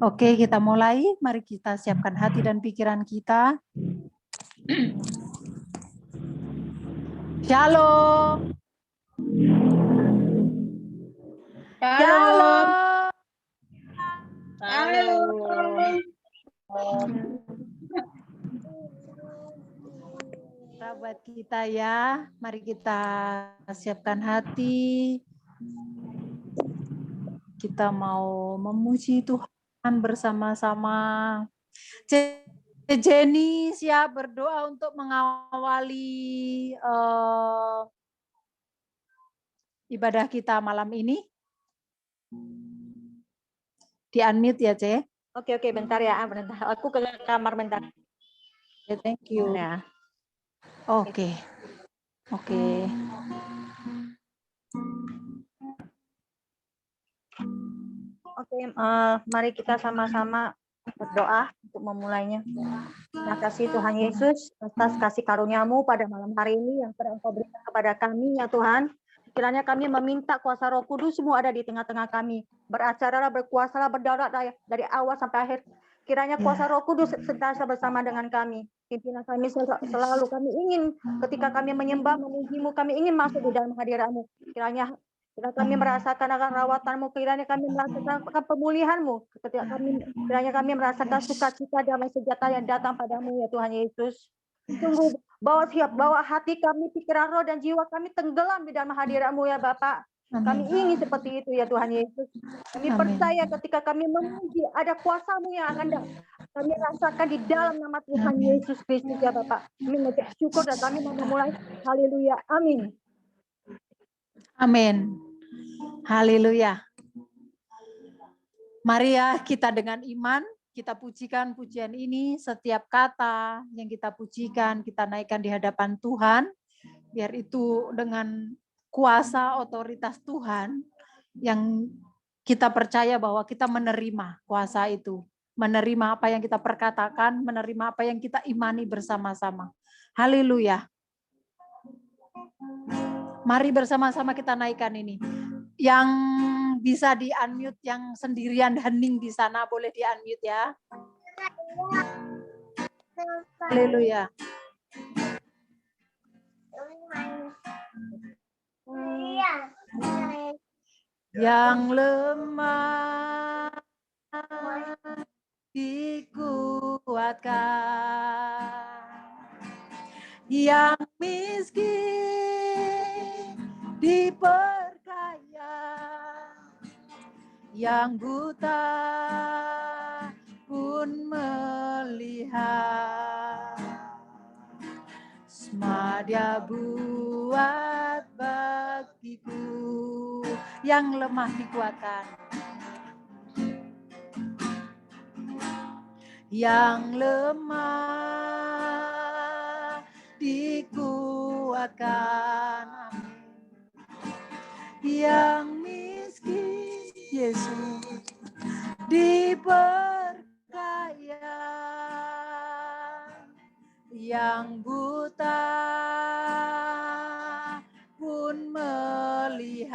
Oke, kita mulai. Mari kita siapkan hati dan pikiran kita. Shalom. Shalom. Shalom. Buat kita ya, mari kita siapkan hati. Kita mau memuji Tuhan bersama-sama. Jenny siap berdoa untuk mengawali ibadah kita malam ini. Di-unmute ya, Ce. Oke, bentar ya, bentar. Aku ke kamar bentar. Okay, thank you. Ya. Oke. Oke, mari kita sama-sama berdoa untuk memulainya. Terima kasih Tuhan Yesus atas kasih karunia-Mu pada malam hari ini yang telah Engkau berikan kepada kami ya Tuhan. Kiranya kami meminta kuasa Roh Kudus semua ada di tengah-tengah kami. Beracaralah, berkuasalah, berdaulat dari awal sampai akhir. Kiranya kuasa Roh Kudus senantiasa bersama dengan kami. Pimpinan kami selalu kami ingin ketika kami menyembah, memuji-Mu, kami ingin masuk di dalam hadirat-Mu. Kiranya kami merasakan akan rawatan-Mu, kiranya kami merasakan pemulihan-Mu, kiranya kami merasakan sukacita damai sejahtera yang datang padamu ya Tuhan Yesus. Sungguh bawa hati kami, pikiran, roh dan jiwa kami tenggelam di dalam hadirat-Mu ya Bapak. Kami ingin seperti itu ya Tuhan Yesus. Kami percaya ketika kami memuji ada kuasa-Mu yang akan kami rasakan di dalam nama Tuhan Yesus Kristus ya Bapak. Kami mengucap syukur dan kami mau memulai. Haleluya. Amin. Amin. Haleluya. Mari ya kita dengan iman, kita pujikan pujian ini, setiap kata yang kita pujikan, kita naikkan di hadapan Tuhan, biar itu dengan kuasa otoritas Tuhan, yang kita percaya bahwa kita menerima kuasa itu, menerima apa yang kita perkatakan, menerima apa yang kita imani bersama-sama. Haleluya. Mari bersama-sama kita naikkan ini. Yang bisa di-unmute, yang sendirian hening di sana boleh di-unmute ya. Haleluya. Yang lemah dikuatkan, yang miskin diperkaya, yang buta pun melihat. Dia buat bagiku, yang lemah dikuatkan, yang lemah dikuatkan, yang miskin Yesus diperkaya, yang buta pun melihat.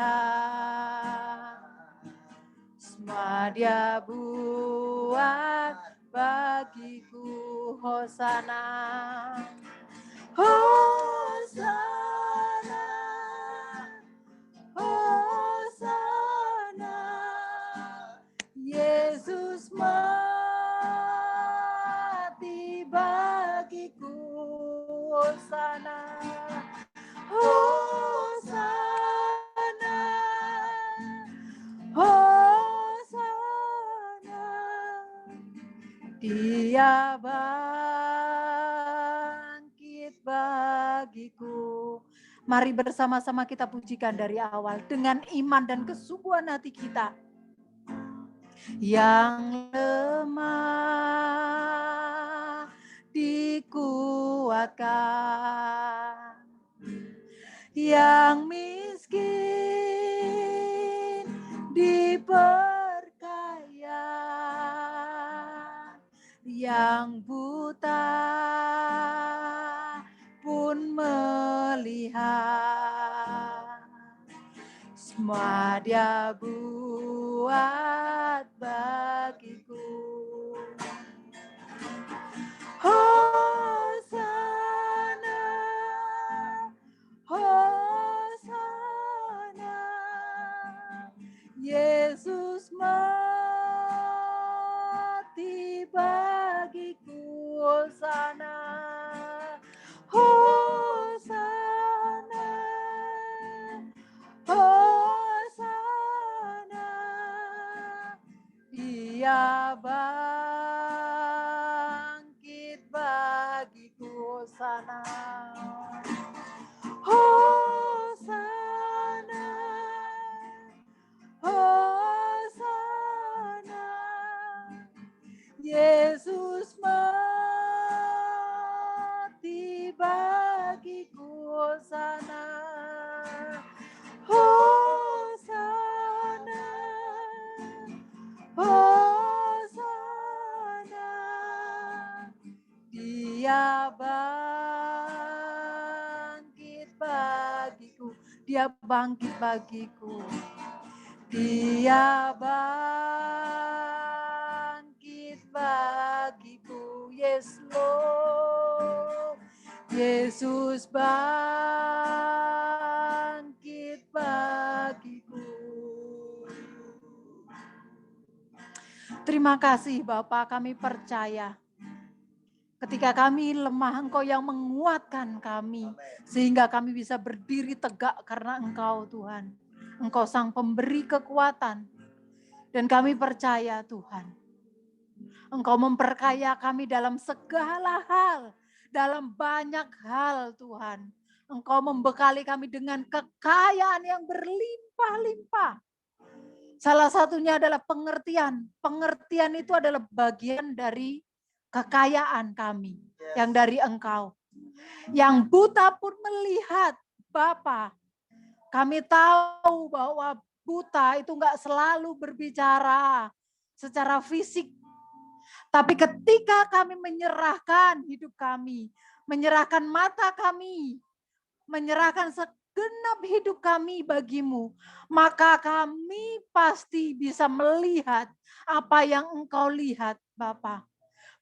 Semua Dia buat bagiku. Hosana, Hosana, Hosana, Yesus mati bagiku. Hosana, Hosana, Hosana, Dia bangkit bagiku. Mari bersama-sama kita pujikan dari awal dengan iman dan kesungguhan hati kita. Yang lemah dikuatkan, yang miskin diperkaya, yang buta pun melihat. Semua Dia buat kuat bagiku. Hosana, Hosana, Yesus mati bagiku. Hosana, Hosana, Hosana, Dia bangkit bagiku. Hosana, Hosana, Hosana, Yesus mati bagiku. Hosana, Hosana, Hosana, Dia bangkit bagiku. Dia bangkit bagiku. Dia bangkit bagiku. Yes, Lord. Yesus bangkit bagiku. Terima kasih Bapak, kami percaya. Ketika kami lemah, Engkau yang menguatkan kami. Sehingga kami bisa berdiri tegak karena Engkau Tuhan. Engkau sang pemberi kekuatan. Dan kami percaya Tuhan. Engkau memperkaya kami dalam segala hal. Dalam banyak hal Tuhan. Engkau membekali kami dengan kekayaan yang berlimpah-limpah. Salah satunya adalah pengertian. Pengertian itu adalah bagian dari kekayaan kami. Yang dari Engkau. Yang buta pun melihat Bapa. Kami tahu bahwa buta itu enggak selalu berbicara secara fisik. Tapi ketika kami menyerahkan hidup kami, menyerahkan mata kami, menyerahkan segenap hidup kami bagimu, maka kami pasti bisa melihat apa yang Engkau lihat, Bapa.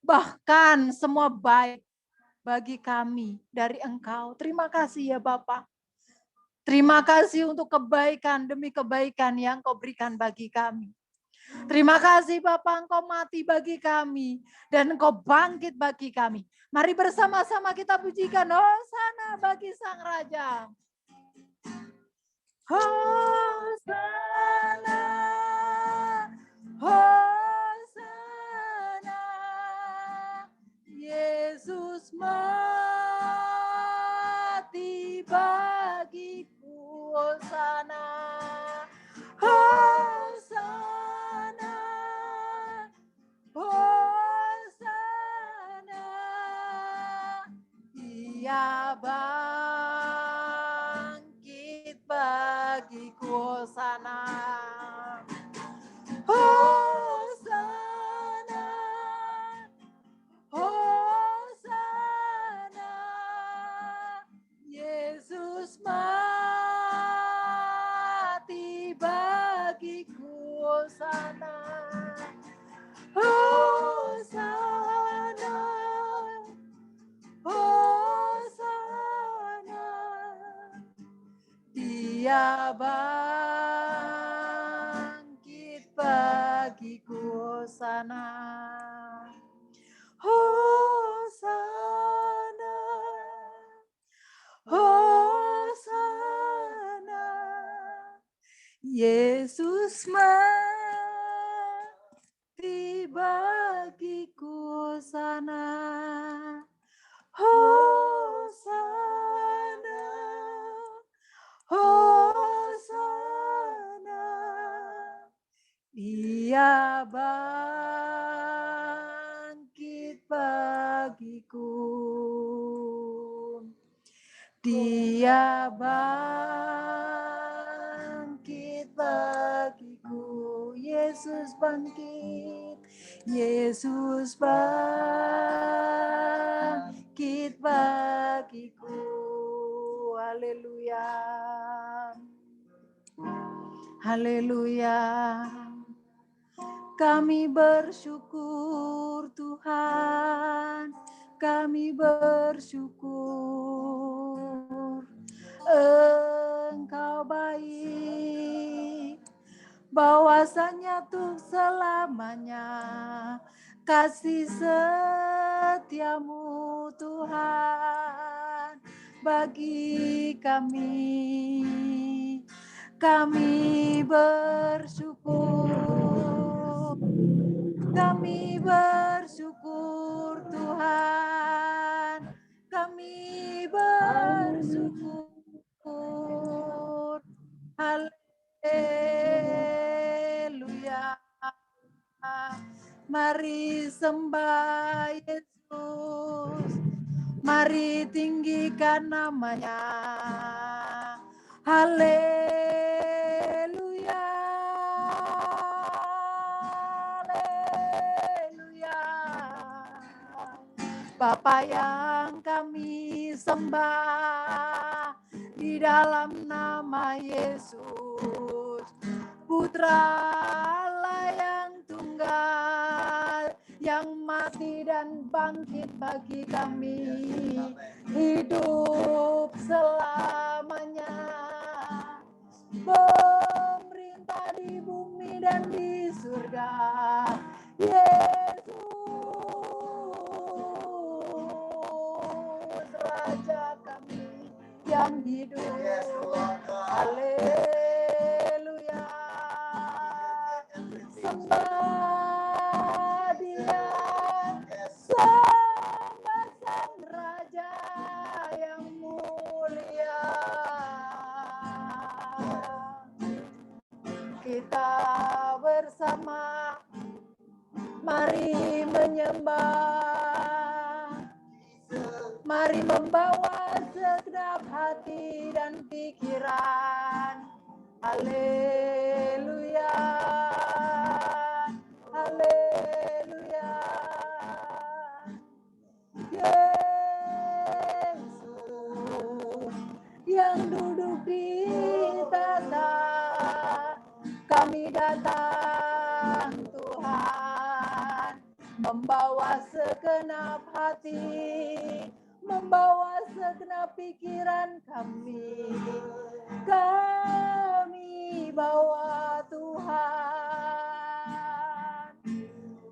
Bahkan semua baik bagi kami dari Engkau. Terima kasih ya Bapa. Terima kasih untuk kebaikan demi kebaikan yang Kau berikan bagi kami. Terima kasih Bapak, Engkau mati bagi kami dan Engkau bangkit bagi kami. Mari bersama-sama kita pujikan Hosana bagi Sang Raja. Hosana, Hosana, Yesus mati bagiku. Hosana, Hosana, Hosana, Dia bangkit bagiku. Hosana, Hosana, Hosana, Yesus mati bagiku. Hosana, Hosana, Hosana, Dia bangkit bagiku. Hosana, Hosana, Hosana, Yesus mati bagiku. Hosana, Hosana, Hosana, Dia bangkit bagiku. Dia bangkit bagiku. Yesus bangkit. Yesus bangkit bagiku. Haleluya. Haleluya. Kami bersyukur Tuhan, kami bersyukur. Engkau baik, bahwasanya tuh selamanya kasih setiamu Tuhan bagi kami. Kami bersyukur, kami bersyukur Tuhan, kami bersyukur. Haleluya. Mari sembah Yesus, mari tinggikan namanya. Haleluya. Haleluya. Bapa yang kami sembah di dalam nama Yesus, Putra Allah yang tunggal, yang mati dan bangkit bagi kami, hidup selamanya, pemerintah di bumi dan di surga. Yesus, Raja kami yang hidup. Haleluya. Sembah Dia, sembah Sang Raja yang mulia. Kita bersama mari menyembah, mari membawa segenap hati dan pikiran. Haleluya, haleluya. Yesus yang duduk di tata, kami datang Tuhan, membawa segenap hati, membawa segenap pikiran kami. Kami bawa Tuhan,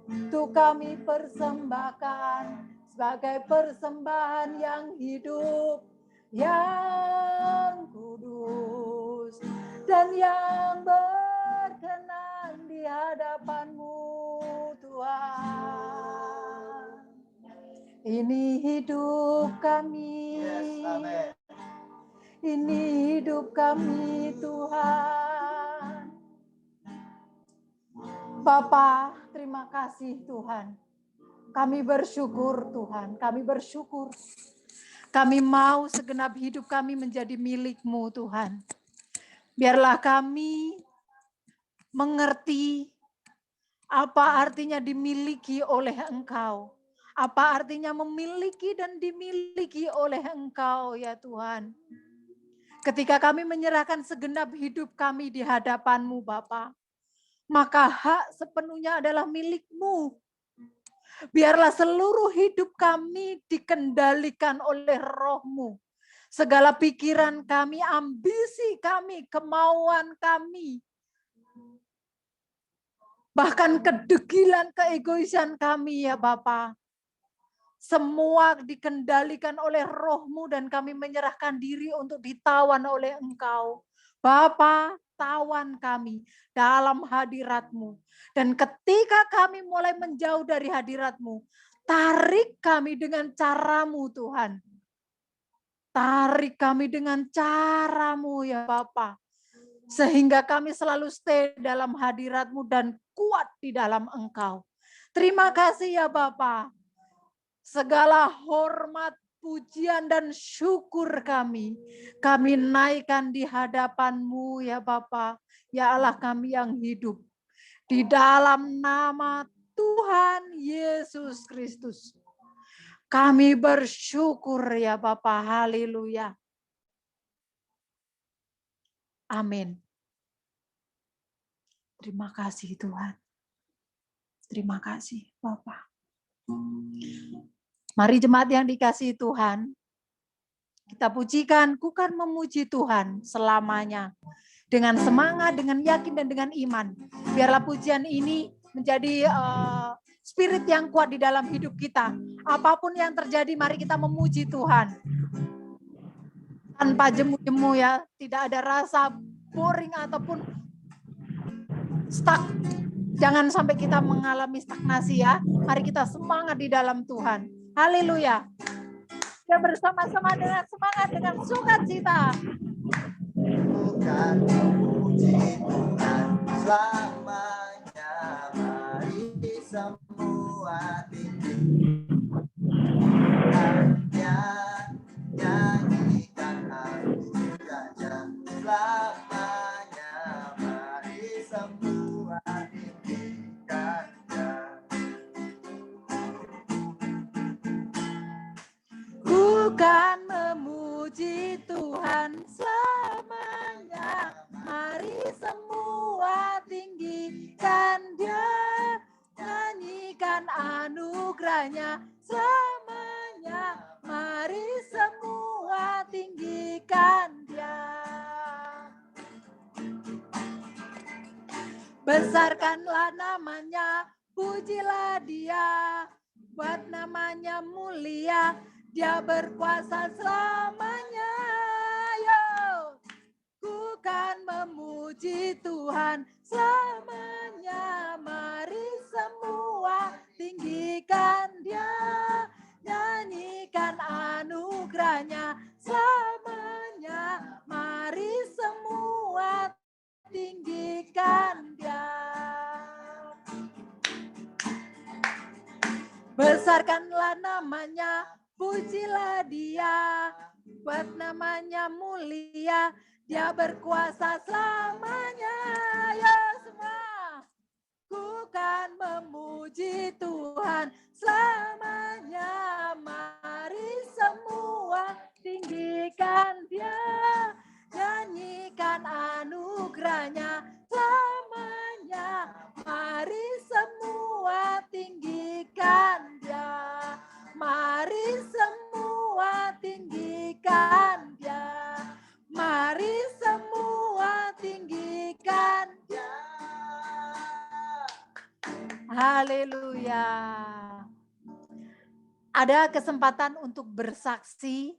untuk kami persembahkan sebagai persembahan yang hidup, yang kudus, dan yang berkenan di hadapan-Mu Tuhan. Ini hidup kami, ini hidup kami Tuhan. Bapa, terima kasih Tuhan. Kami bersyukur Tuhan, kami bersyukur. Kami mau segenap hidup kami menjadi milik-Mu Tuhan. Biarlah kami mengerti apa artinya dimiliki oleh Engkau. Apa artinya memiliki dan dimiliki oleh Engkau ya Tuhan. Ketika kami menyerahkan segenap hidup kami di hadapan-Mu Bapa, maka hak sepenuhnya adalah milik-Mu. Biarlah seluruh hidup kami dikendalikan oleh Roh-Mu. Segala pikiran kami, ambisi kami, kemauan kami, bahkan kedegilan, keegoisan kami ya Bapa, semua dikendalikan oleh Roh-Mu dan kami menyerahkan diri untuk ditawan oleh Engkau. Bapa, tawan kami dalam hadirat-Mu. Dan ketika kami mulai menjauh dari hadirat-Mu, tarik kami dengan cara-Mu Tuhan. Tarik kami dengan cara-Mu ya Bapa. Sehingga kami selalu stay dalam hadirat-Mu dan kuat di dalam Engkau. Terima kasih ya Bapa. Segala hormat, pujian dan syukur kami naikkan di hadapan-Mu ya Bapa, ya Allah kami yang hidup. Di dalam nama Tuhan Yesus Kristus. Kami bersyukur ya Bapa, haleluya. Amin. Terima kasih Tuhan. Terima kasih Bapak. Mari jemaat yang dikasihi Tuhan, kita pujikan, ku kan memuji Tuhan selamanya. Dengan semangat, dengan yakin, dan dengan iman. Biarlah pujian ini menjadi spirit yang kuat di dalam hidup kita. Apapun yang terjadi, mari kita memuji Tuhan. Tanpa jemu-jemu ya, tidak ada rasa boring ataupun stuck. Jangan sampai kita mengalami stagnasi ya. Mari kita semangat di dalam Tuhan. Haleluya. Kita bersama-sama dengan semangat, dengan sukacita. Bukan memuji Tuhan selamanya, mari semua tinggikannya, nyanyikan anugerahnya selamanya, mari semua tinggikannya. Ku kan memuji Tuhan selamanya, mari semua tinggikan Dia, nyanyikan anugerahnya selamanya, mari semua tinggikan Dia. Besarkanlah namanya, pujilah Dia, buat namanya mulia, Dia berkuasa selamanya. Yo, ku kan memuji Tuhan selamanya, mari semua tinggikan Dia, nyanyikan anugerahnya selamanya, mari semua tinggikan Dia. Besarkanlah namanya, pujilah Dia, buat namanya mulia, Dia berkuasa selamanya. Ya semua, ku kan memuji Tuhan selamanya, mari semua tinggikan Dia, nyanyikan anugerahnya selamanya, mari semua tinggikan Dia, mari semua tinggikan Dia, mari semua tinggikan Dia. Haleluya. Ada kesempatan untuk bersaksi.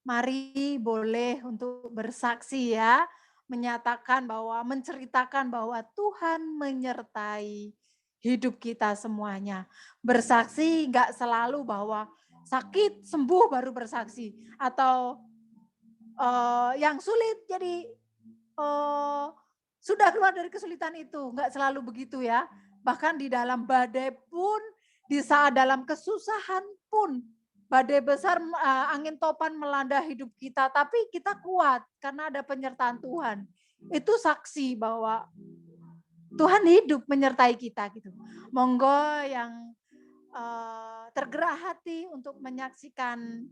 Mari boleh untuk bersaksi ya, menyatakan bahwa, menceritakan bahwa Tuhan menyertai hidup kita semuanya. Bersaksi nggak selalu bahwa sakit sembuh baru bersaksi, atau yang sulit jadi sudah keluar dari kesulitan itu, nggak selalu begitu ya. Bahkan di dalam badai pun, di saat dalam kesusahan pun, badai besar, angin topan melanda hidup kita, tapi kita kuat karena ada penyertaan Tuhan. Itu saksi bahwa Tuhan hidup menyertai kita gitu. Monggo yang tergerak hati untuk menyaksikan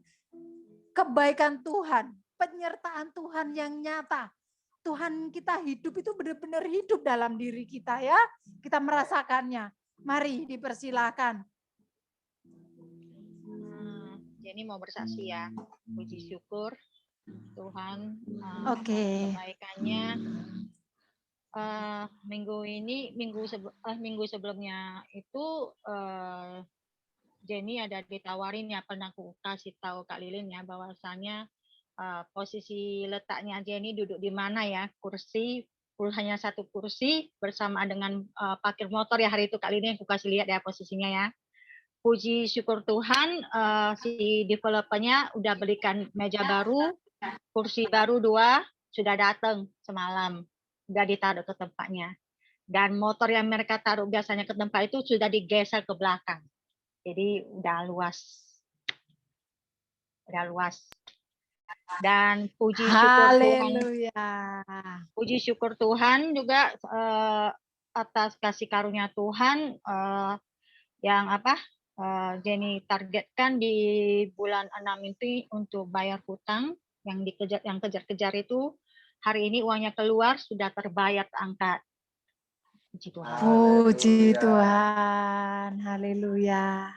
kebaikan Tuhan, penyertaan Tuhan yang nyata. Tuhan kita hidup itu benar-benar hidup dalam diri kita ya. Kita merasakannya. Mari dipersilakan. Jenny mau bersaksi ya. Puji syukur Tuhan Oke. kebaikannya. Minggu sebelumnya itu Jenny ada ditawarin ya, pernah aku kasih tahu Kak Lilin ya, bahwasannya posisi letaknya Jenny duduk di mana ya, kursi, hanya satu kursi bersama dengan parkir motor ya hari itu Kak Lilin, aku kasih lihat ya posisinya ya. Puji syukur Tuhan, si developernya udah belikan meja baru, kursi baru 2, sudah datang semalam, udah ditaruh ke tempatnya. Dan motor yang mereka taruh biasanya ke tempat itu sudah digeser ke belakang. Jadi udah luas. Dan puji syukur Tuhan. Puji syukur Tuhan juga atas kasih karunia Tuhan yang Jenny targetkan di bulan 6 itu untuk bayar hutang yang kejar-kejar itu. Hari ini uangnya keluar, sudah terbayar, terangkat. Puji Tuhan. Puji Tuhan. Haleluya.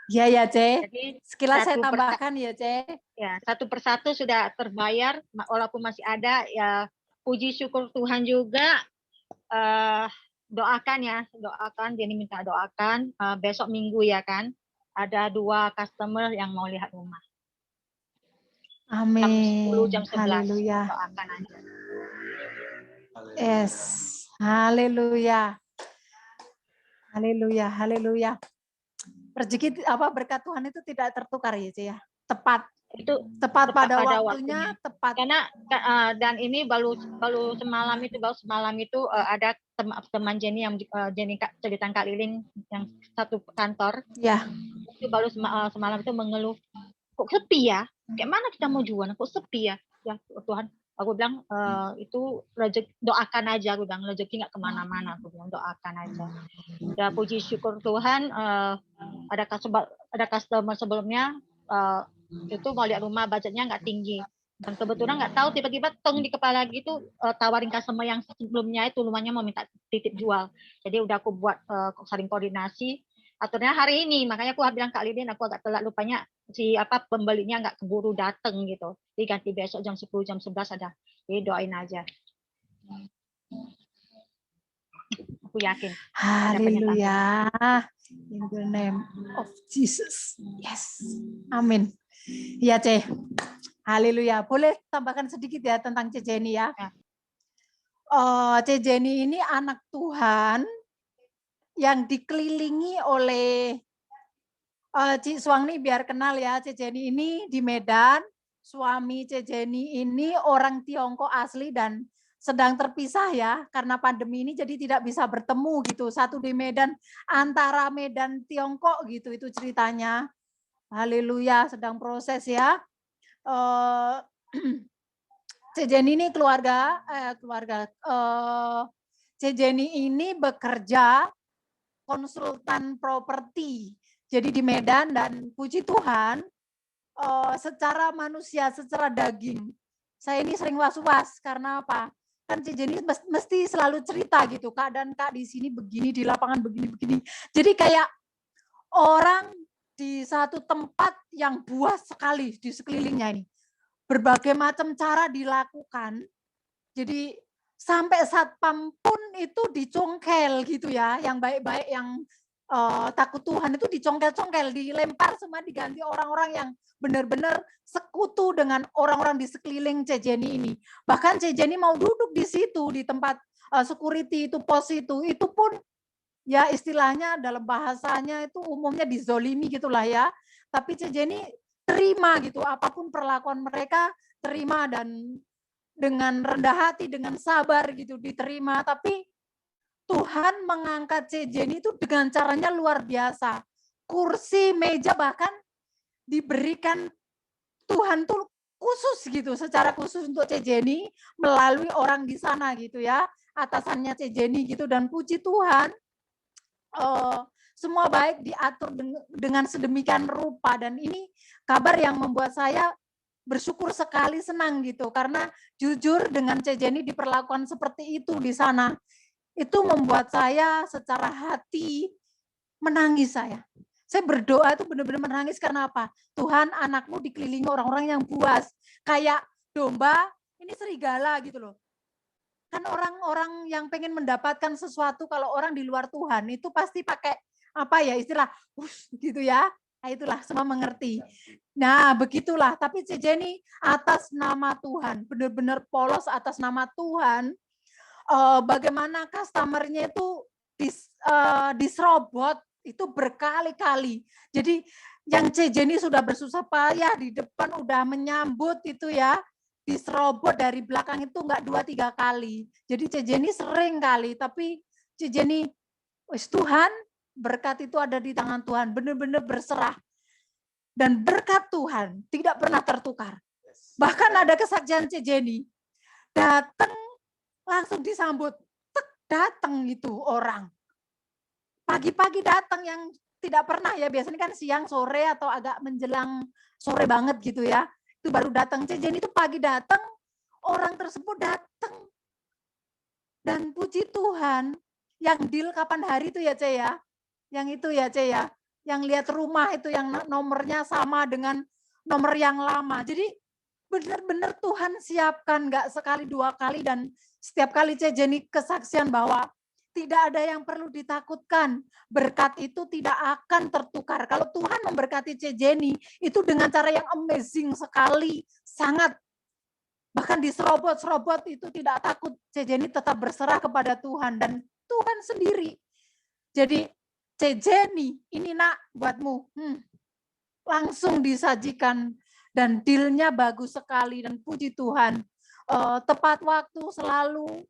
Ya ya, Ce. Jadi Sekilas saya satu tambahkan ya, Ce. ya, satu persatu sudah terbayar, walaupun masih ada ya. Puji syukur Tuhan juga. Doakan ya, doakan. Jenny minta doakan. Besok Minggu ya kan, ada 2 customer yang mau lihat rumah. Amin. Jam 10, jam 11. Haleluya. Doakan aja. Yes. Haleluya. Haleluya, haleluya. Rezeki berkat Tuhan itu tidak tertukar ya, Ce ya. Tepat Tepat pada waktunya, tepat. Karena dan ini baru semalam itu ada teman Jenny yang Jenny cerita Kak Lilin yang satu kantor. Ya. Itu baru semalam itu mengeluh, kok sepi ya? Kayak mana kita mau jualan? Kok sepi ya? Ya Tuhan, aku bilang itu rezeki, doakan aja. Aku bilang rezeki nggak kemana-mana. Aku bilang doakan aja. Ya puji syukur Tuhan, ada customer sebelumnya itu mau lihat rumah, budgetnya nggak tinggi, dan kebetulan nggak tahu tiba-tiba tong di kepala gitu tawarin customer yang sebelumnya itu rumahnya mau minta titip jual. Jadi udah aku buat saling koordinasi aturnya hari ini, makanya aku bilang Kak Lilin, aku agak telat, lupanya si pembelinya nggak keburu dateng gitu, jadi ganti besok jam 10 jam 11 ada. Jadi doain aja, aku yakin. Haleluya. In the name of Jesus. Yes. Amin. Ya, Ce. Haleluya. Boleh tambahkan sedikit ya tentang Ce Jenny ya. Ce Jenny ini anak Tuhan yang dikelilingi oleh Cik Suwangni, biar kenal ya, Ce Jenny ini di Medan. Suami Ce Jenny ini orang Tiongkok asli dan sedang terpisah ya karena pandemi ini, jadi tidak bisa bertemu gitu. Satu di Medan, antara Medan Tiongkok gitu, itu ceritanya. Haleluya, sedang proses ya. Ce Jenny ini Ce Jenny ini bekerja konsultan properti. Jadi di Medan, dan puji Tuhan secara manusia, secara daging, saya ini sering was-was karena apa? Kan Ce Jenny mesti selalu cerita gitu, keadaan Kak di sini begini, di lapangan begini-begini. Jadi kayak orang di satu tempat yang buas sekali di sekelilingnya ini. Berbagai macam cara dilakukan. Jadi sampai satpam pun itu dicongkel gitu ya, yang baik-baik, yang takut Tuhan itu dicongkel-congkel, dilempar semua, diganti orang-orang yang benar-benar sekutu dengan orang-orang di sekeliling Ce Jenny ini. Bahkan Ce Jenny mau duduk di situ, di tempat security itu, pos itu pun ya istilahnya dalam bahasanya itu umumnya dizolimi gitulah ya. Tapi Ce Jenny terima gitu, apapun perlakuan mereka terima, dan dengan rendah hati, dengan sabar gitu diterima. Tapi Tuhan mengangkat Ce Jenny itu dengan caranya luar biasa. Kursi, meja bahkan diberikan Tuhan tuh khusus gitu, secara khusus untuk Ce Jenny melalui orang di sana gitu ya, atasannya Ce Jenny gitu. Dan puji Tuhan, semua baik diatur dengan sedemikian rupa, dan ini kabar yang membuat saya bersyukur sekali, senang gitu, karena jujur dengan Ce Jenny diperlakukan seperti itu di sana, itu membuat saya secara hati menangis. Saya berdoa itu benar-benar menangis. Karena apa? Tuhan, anakmu dikelilingi orang-orang yang buas, kayak domba, ini serigala gitu loh. Kan orang-orang yang pengen mendapatkan sesuatu, kalau orang di luar Tuhan itu pasti pakai apa ya, istilah gitu ya. Nah, itulah, semua mengerti. Nah, begitulah. Tapi Ce Jenny atas nama Tuhan, benar-benar polos atas nama Tuhan. Bagaimana customer-nya itu diserobot itu berkali-kali. Jadi yang Ce Jenny sudah bersusah payah di depan udah menyambut itu ya, diserobot dari belakang itu enggak 2-3 kali. Jadi Ce Jenny sering kali, tapi Ce Jenny, wis Tuhan, berkat itu ada di tangan Tuhan, benar-benar berserah. Dan berkat Tuhan tidak pernah tertukar. Bahkan ada kesaksian Ce Jenny, datang langsung disambut, datang itu orang. Pagi-pagi datang, yang tidak pernah ya, biasanya kan siang, sore, atau agak menjelang sore banget gitu ya, itu baru datang. Ce Jenny itu pagi datang, orang tersebut datang Dan puji Tuhan, yang deal kapan hari itu ya, Ce ya? Yang itu ya, Ce ya? Yang lihat rumah itu yang nomornya sama dengan nomor yang lama. Jadi benar-benar Tuhan siapkan, nggak sekali dua kali, dan setiap kali Ce Jenny kesaksian bahwa tidak ada yang perlu ditakutkan. Berkat itu tidak akan tertukar. Kalau Tuhan memberkati Ce Jenny, itu dengan cara yang amazing sekali. Sangat. Bahkan di serobot-serobot itu tidak takut. Ce Jenny tetap berserah kepada Tuhan. Dan Tuhan sendiri. Jadi, Ce Jenny, ini nak buatmu. Langsung disajikan. Dan dealnya bagus sekali. Dan puji Tuhan. Tepat waktu selalu.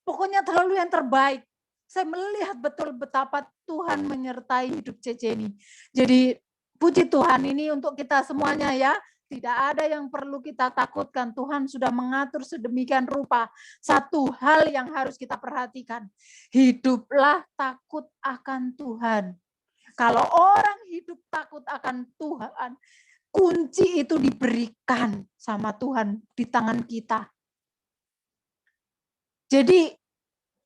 Pokoknya terlalu yang terbaik. Saya melihat betul betapa Tuhan menyertai hidup Ce Jenny. Jadi puji Tuhan, ini untuk kita semuanya ya. Tidak ada yang perlu kita takutkan. Tuhan sudah mengatur sedemikian rupa. Satu hal yang harus kita perhatikan. Hiduplah takut akan Tuhan. Kalau orang hidup takut akan Tuhan, kunci itu diberikan sama Tuhan di tangan kita. Jadi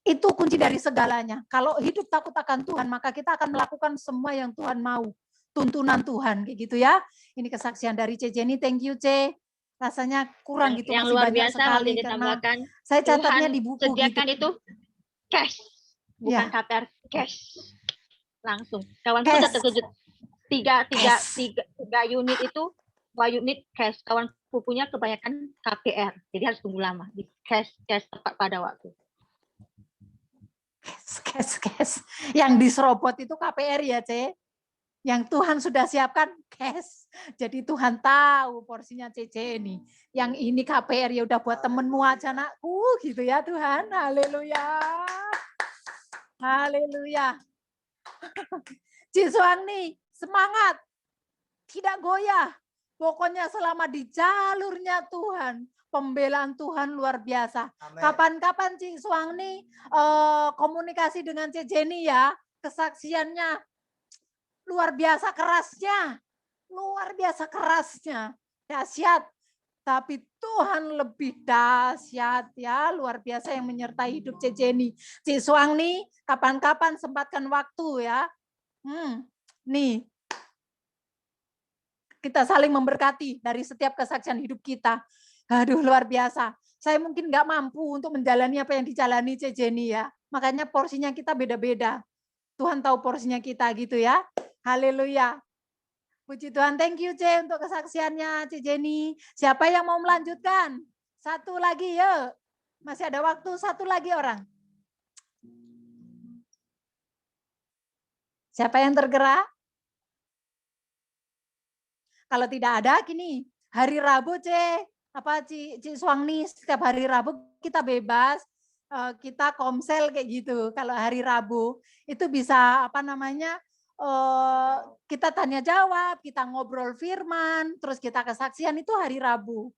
itu kunci dari segalanya. Kalau hidup takut akan Tuhan, maka kita akan melakukan semua yang Tuhan mau. Tuntunan Tuhan, kayak gitu ya. Ini kesaksian dari Ce Jenny. Thank you, Ce. Rasanya kurang gitu, yang masih luar banyak biasa sekali. mau ditambahkan, Saya catatnya Tuhan di buku sediakan gitu. itu cash, bukan Ya. KPR, cash. Langsung. Kawanku Cash. udah terkejut. Tiga Cash. unit itu, 2 unit cash. Kawanku punya kebanyakan KPR. Jadi harus tunggu lama. Di cash tepat pada waktu. Cash. Yang diserobot itu KPR ya, Ce. Yang Tuhan sudah siapkan cash. Jadi Tuhan tahu porsinya Ce Jenny. Yang ini KPR ya udah buat temenmu aja, nakku, gitu ya Tuhan. Haleluya. Haleluya. Cik Suwani, semangat. Tidak goyah. Pokoknya selama di jalurnya Tuhan, pembelaan Tuhan luar biasa. Amin. Kapan-kapan Cik Suwani komunikasi dengan Cik Jenny ya, kesaksiannya luar biasa kerasnya. Luar biasa kerasnya. Dahsyat. Tapi Tuhan lebih dahsyat ya, luar biasa yang menyertai hidup Cik Jenny. Cik Suwani, kapan-kapan sempatkan waktu ya. Nih, kita saling memberkati dari setiap kesaksian hidup kita. Aduh, luar biasa. Saya mungkin nggak mampu untuk menjalani apa yang dijalani Cik Jenny ya. Makanya porsinya kita beda-beda. Tuhan tahu porsinya kita gitu ya. Haleluya. Puji Tuhan, thank you Ce untuk kesaksiannya Cik Jenny. Siapa yang mau melanjutkan? Satu lagi yuk. Masih ada waktu, satu lagi orang. Siapa yang tergerak? Kalau tidak ada, gini, hari Rabu Cik Suwani, setiap hari Rabu kita bebas, kita komsel kayak gitu. Kalau hari Rabu itu bisa kita tanya jawab, kita ngobrol firman, terus kita kesaksian, itu hari Rabu.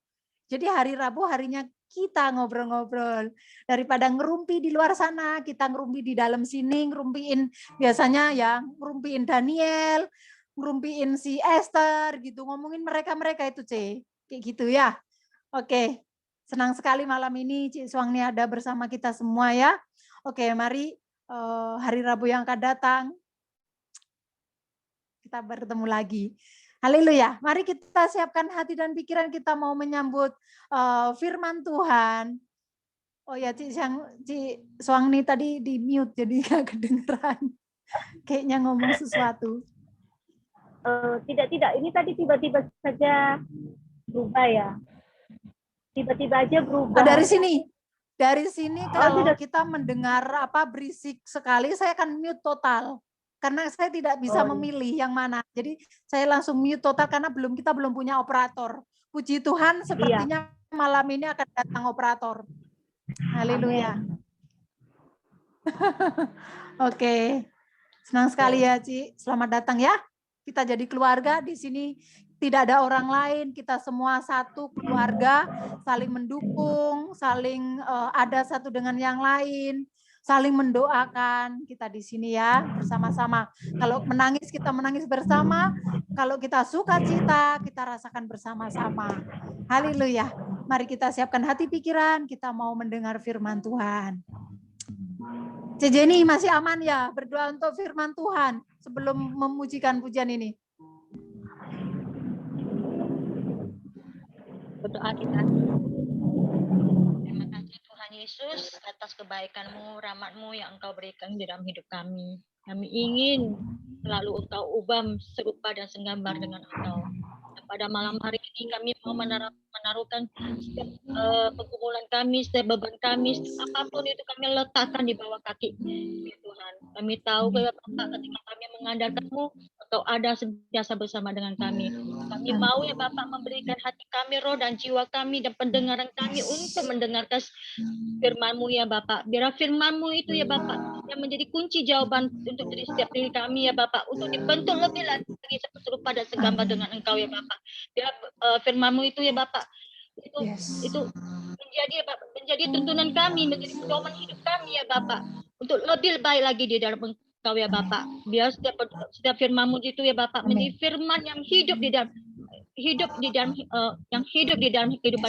Jadi hari Rabu harinya kita ngobrol-ngobrol. Daripada ngerumpi di luar sana, kita ngerumpi di dalam sini, ngerumpiin biasanya ya, ngerumpiin Daniel, ngerumpiin si Esther gitu, ngomongin mereka-mereka itu kayak gitu ya. Oke, senang sekali malam ini Cik Suwani ada bersama kita semua ya. Oke, mari hari Rabu yang akan datang kita bertemu lagi. Haleluya. Mari kita siapkan hati dan pikiran, kita mau menyambut firman Tuhan. Oh ya, Cik Suwani tadi di mute jadi nggak kedengeran. Kayaknya ngomong sesuatu. Tidak. Ini tadi tiba-tiba saja berubah ya. Tiba-tiba aja berubah. Oh, dari sini kalau kita mendengar berisik sekali, saya akan mute total. Karena saya tidak bisa memilih yang mana. Jadi saya langsung mute total karena kita belum punya operator. Puji Tuhan sepertinya malam ini akan datang operator. Haleluya. Oke. Senang sekali ya, Ci. Selamat datang ya. Kita jadi keluarga di sini. Tidak ada orang lain, kita semua satu keluarga, saling mendukung, saling ada satu dengan yang lain, saling mendoakan. Kita di sini ya bersama-sama. Kalau menangis kita menangis bersama, kalau kita sukacita kita rasakan bersama-sama. Haleluya. Mari kita siapkan hati pikiran, kita mau mendengar firman Tuhan. Jenny masih aman ya berdoa untuk firman Tuhan sebelum memujikan pujian ini? Berdoa kita. Terima kasih Tuhan Yesus atas kebaikan-Mu, rahmat-Mu yang Engkau berikan di dalam hidup kami. Kami ingin selalu Engkau ubah serupa dan segambar dengan Engkau. Dan pada malam hari ini kami mau menaruhkan setiap pergumulan kami, setiap beban kami, apapun itu kami letakkan di bawah kaki ya Tuhan. Kami tahu ya Bapak ketika kami mengandalkan-Mu, Engkau ada sentiasa bersama dengan kami. Kami mau ya Bapak memberikan hati kami, roh dan jiwa kami dan pendengaran kami untuk mendengarkan firman-Mu ya Bapak. Biar firman-Mu itu ya Bapak yang menjadi kunci jawaban untuk diri setiap diri kami ya Bapak, untuk dibentuk lebih lagi serupa dan segambar dengan Engkau ya Bapak. Biar firman-Mu itu ya Bapak itu menjadi tuntunan kami, menjadi pedoman hidup kami ya Bapak, untuk lebih baik lagi di dalam Engkau ya Bapak. Biar setiap firman-Mu itu ya Bapak menjadi firman yang hidup di dalam kehidupan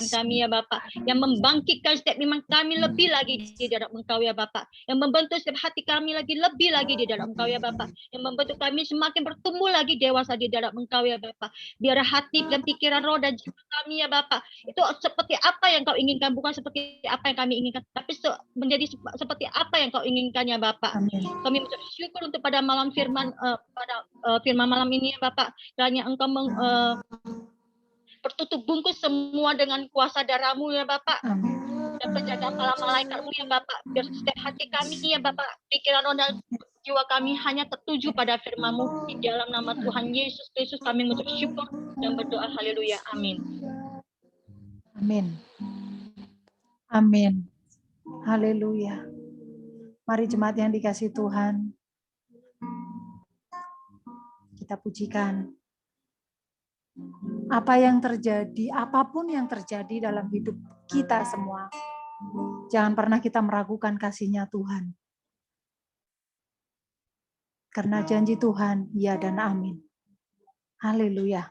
kami ya Bapak, yang membangkitkan setiap iman kami lebih lagi di dalam Engkau ya Bapak, yang membentuk setiap hati kami lebih lagi di dalam Engkau ya Bapak, yang membentuk kami semakin bertumbuh lagi dewasa di dalam Engkau ya Bapak. Biar hati dan pikiran, roh dan jiwa kami ya Bapak itu seperti apa yang Kau inginkan, bukan seperti apa yang kami inginkan, tapi menjadi seperti apa yang Kau inginkan ya Bapak. Kami bersyukur untuk pada malam firman malam ini ya Bapak, kiranya Engkau bertutup bungkus semua dengan kuasa darah-Mu ya Bapak. Dan penjagaan para malaikat-Mu ya Bapak. Biar setiap hati kami ya Bapak, pikiran dan jiwa kami hanya tertuju pada firman-Mu. Di dalam nama Tuhan Yesus Kristus kami mengucap syukur dan berdoa. Haleluya. Amin. Amin. Amin. Haleluya. Mari jemaat yang dikasihi Tuhan, kita pujikan. Apa yang terjadi, apapun yang terjadi dalam hidup kita semua, jangan pernah kita meragukan kasih-Nya Tuhan. Karena janji Tuhan, ya dan amin. Haleluya.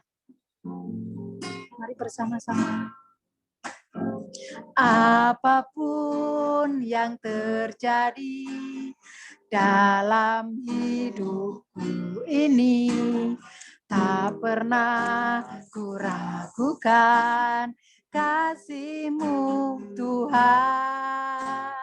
Mari bersama-sama. Apapun yang terjadi dalam hidupku ini, tak pernah kuragukan kasih-Mu Tuhan.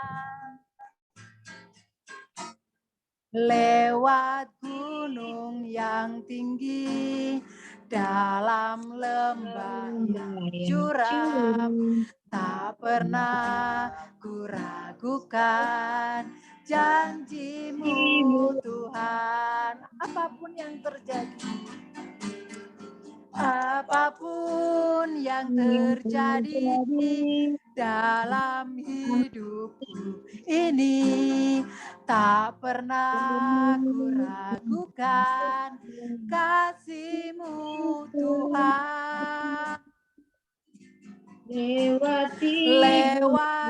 Lewat gunung yang tinggi, dalam lembah yang curam, tak pernah kuragukan janji-Mu Tuhan. Apapun yang terjadi, apapun yang terjadi dalam hidupku ini, tak pernah kuragukan kasih-Mu Tuhan. Lewat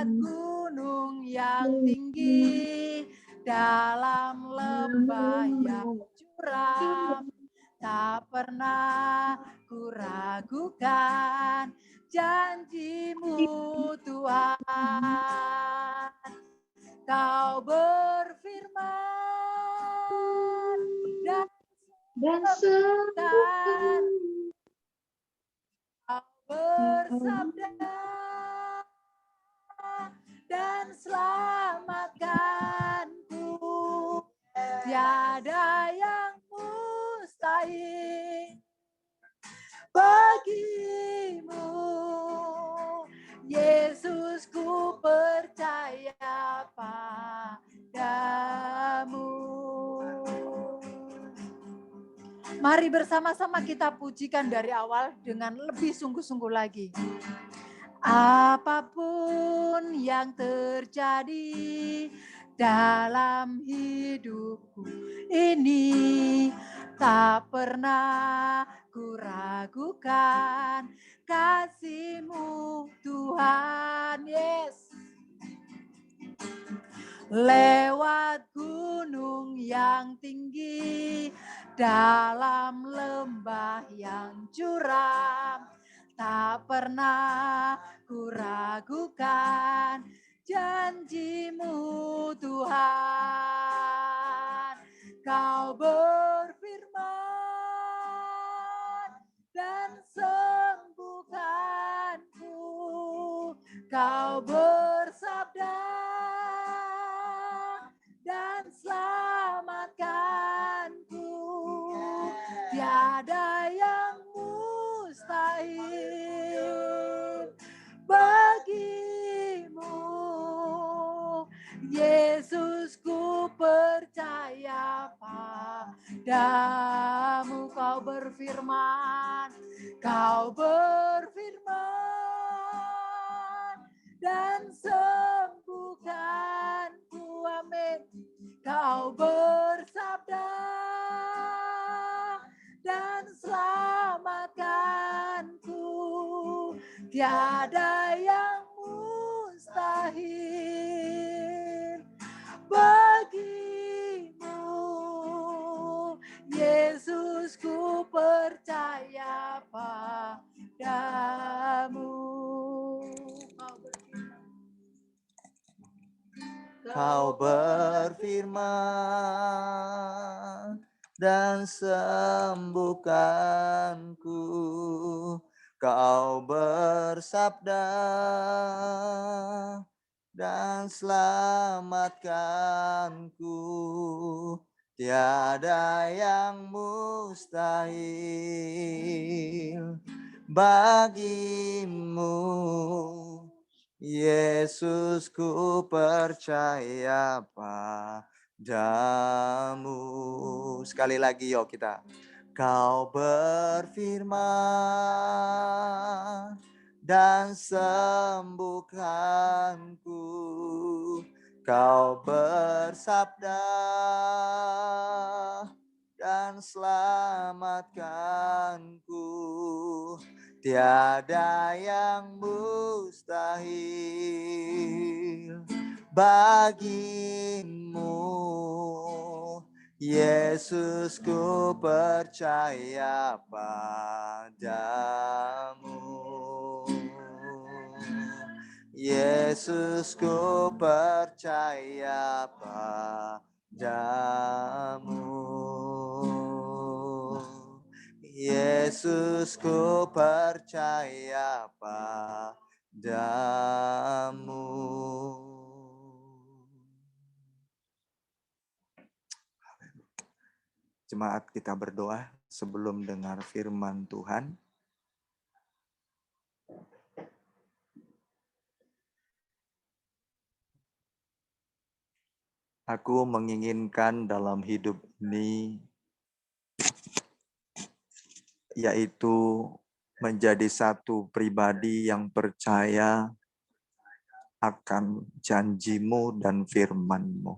gunung yang tinggi, dalam lembah yang curam, tak pernah kuragukan janji-Mu Tuhan. Kau berfirman dan sembuhkan, Kau bersabda dan selamatkanku. Tiada yang mustahil bagimu, Yesus, ku percaya padamu. Mari bersama-sama kita pujikan dari awal dengan lebih sungguh-sungguh lagi. Apapun yang terjadi dalam hidupku ini, tak pernah kuragukan kasih-Mu Tuhan. Yes. Lewat gunung yang tinggi, dalam lembah yang curam, tak pernah ku ragukan janji-Mu Tuhan. Kau berfirman dan sembuhkanku. Kau bersabda dan selamatkanku. Tiada yang mustahil bagimu. Yesus, ku percaya padamu. Kau berfirman dan sembuhkanku. Amin. Kau bersabda dan selamatkanku. Tiada yang mustahil bagimu. Yesus, ku percaya padamu. Kau berfirman dan sembuhkanku. Kau bersabda dan selamatkanku. Tiada yang mustahil bagimu. Yesus, ku percaya padamu. Sekali lagi yuk kita. Kau berfirman dan sembuhkanku. Kau bersabda dan selamatkanku. Tiada yang mustahil bagimu. Yesus, ku percaya padamu. Yesus, ku percaya padamu. Yesus, ku percaya padamu. Jemaat, kita berdoa sebelum dengar firman Tuhan. Aku menginginkan dalam hidup ini yaitu menjadi satu pribadi yang percaya akan janji-Mu dan firman-Mu.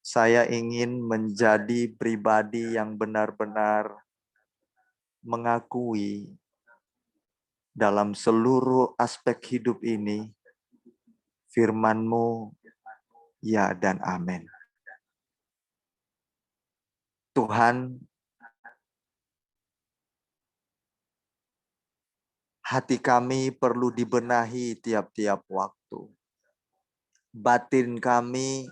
Saya ingin menjadi pribadi yang benar-benar mengakui dalam seluruh aspek hidup ini, firman-Mu ya dan amin. Tuhan, hati kami perlu dibenahi tiap-tiap waktu. Batin kami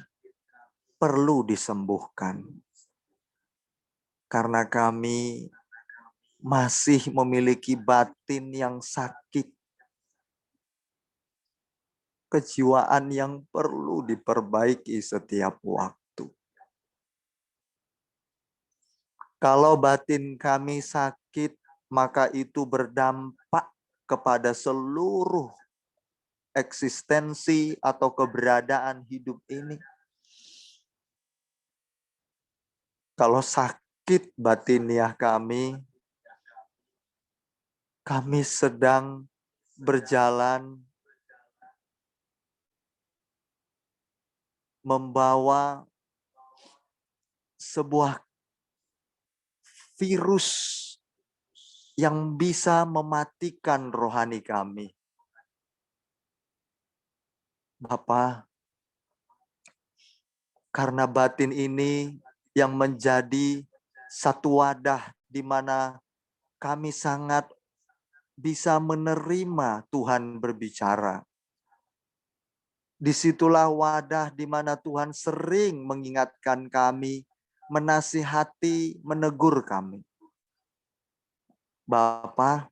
perlu disembuhkan. Karena kami masih memiliki batin yang sakit. Kejiwaan yang perlu diperbaiki setiap waktu. Kalau batin kami sakit, maka itu berdampak kepada seluruh eksistensi atau keberadaan hidup ini. Kalau sakit batiniah kami sedang berjalan membawa sebuah virus yang bisa mematikan rohani kami. Bapa, karena batin ini yang menjadi satu wadah di mana kami sangat bisa menerima Tuhan berbicara. Disitulah wadah di mana Tuhan sering mengingatkan kami, menasihati, menegur kami. Bapa,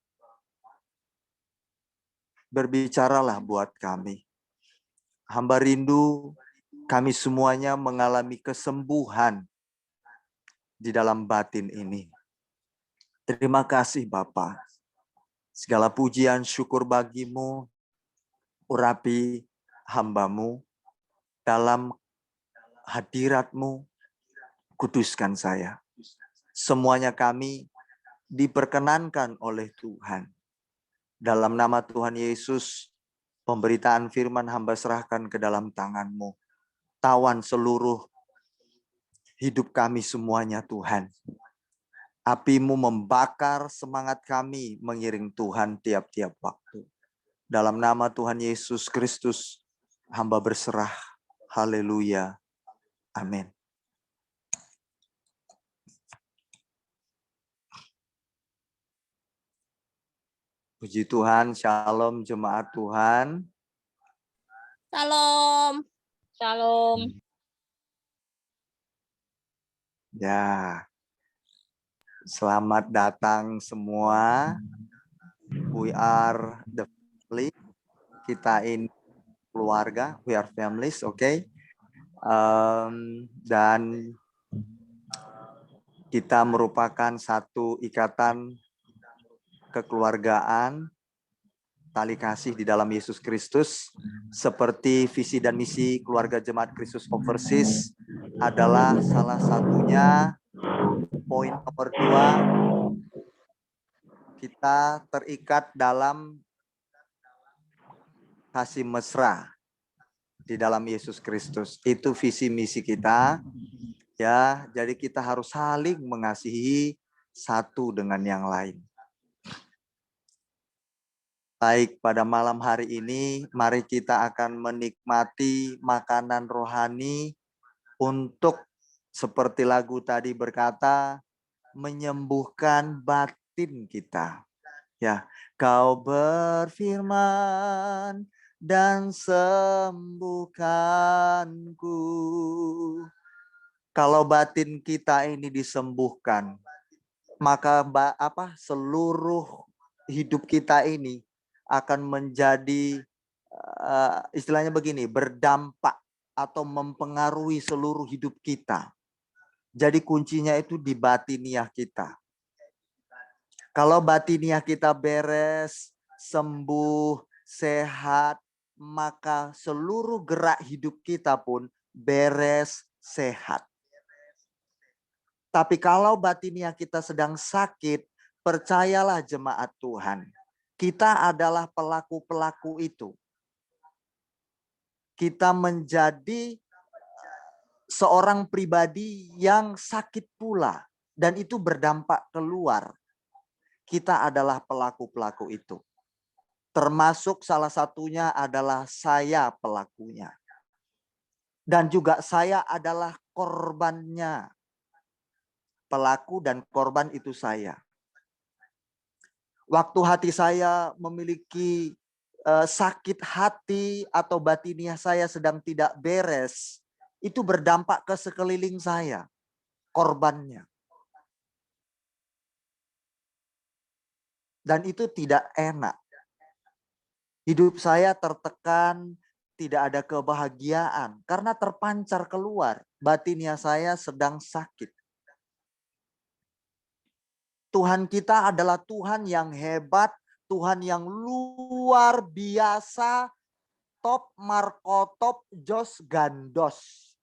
berbicaralah buat kami. Hamba rindu kami semuanya mengalami kesembuhan di dalam batin ini. Terima kasih Bapa. Segala pujian syukur bagimu, urapi hamba-Mu dalam hadirat-Mu, kuduskan saya. Semuanya kami diperkenankan oleh Tuhan. Dalam nama Tuhan Yesus, pemberitaan firman hamba serahkan ke dalam tangan-Mu. Tawan seluruh hidup kami semuanya Tuhan. Api-Mu membakar semangat kami mengiring Tuhan tiap-tiap waktu. Dalam nama Tuhan Yesus Kristus, hamba berserah. Haleluya. Amin. Puji Tuhan, shalom jemaat Tuhan. Shalom. Shalom. Ya, selamat datang semua. We are the family. Kita ini keluarga. We are families, oke? Dan kita merupakan satu ikatan kekeluargaan, tali kasih di dalam Yesus Kristus. Seperti visi dan misi keluarga Jemaat Kristus Overseas adalah salah satunya poin nomor 2, kita terikat dalam kasih mesra di dalam Yesus Kristus. Itu visi misi kita. Ya, jadi kita harus saling mengasihi satu dengan yang lain. Baik, pada malam hari ini mari kita akan menikmati makanan rohani untuk seperti lagu tadi berkata, menyembuhkan batin kita. Ya, Kau berfirman dan sembuhkanku. Kalau batin kita ini disembuhkan, maka seluruh hidup kita ini akan menjadi istilahnya begini, berdampak atau mempengaruhi seluruh hidup kita. Jadi kuncinya itu di batiniah kita. Kalau batiniah kita beres, sembuh, sehat, maka seluruh gerak hidup kita pun beres, sehat. Tapi kalau batiniah kita sedang sakit, percayalah jemaat Tuhan, kita adalah pelaku-pelaku itu. Kita menjadi seorang pribadi yang sakit pula. Dan itu berdampak keluar. Kita adalah pelaku-pelaku itu. Termasuk salah satunya adalah saya pelakunya. Dan juga saya adalah korbannya. Pelaku dan korban itu saya. Waktu hati saya memiliki sakit hati atau batiniah saya sedang tidak beres, itu berdampak ke sekeliling saya, korbannya. Dan itu tidak enak. Hidup saya tertekan, tidak ada kebahagiaan karena terpancar keluar, batiniah saya sedang sakit. Tuhan kita adalah Tuhan yang hebat, Tuhan yang luar biasa, top markotop jos gandos.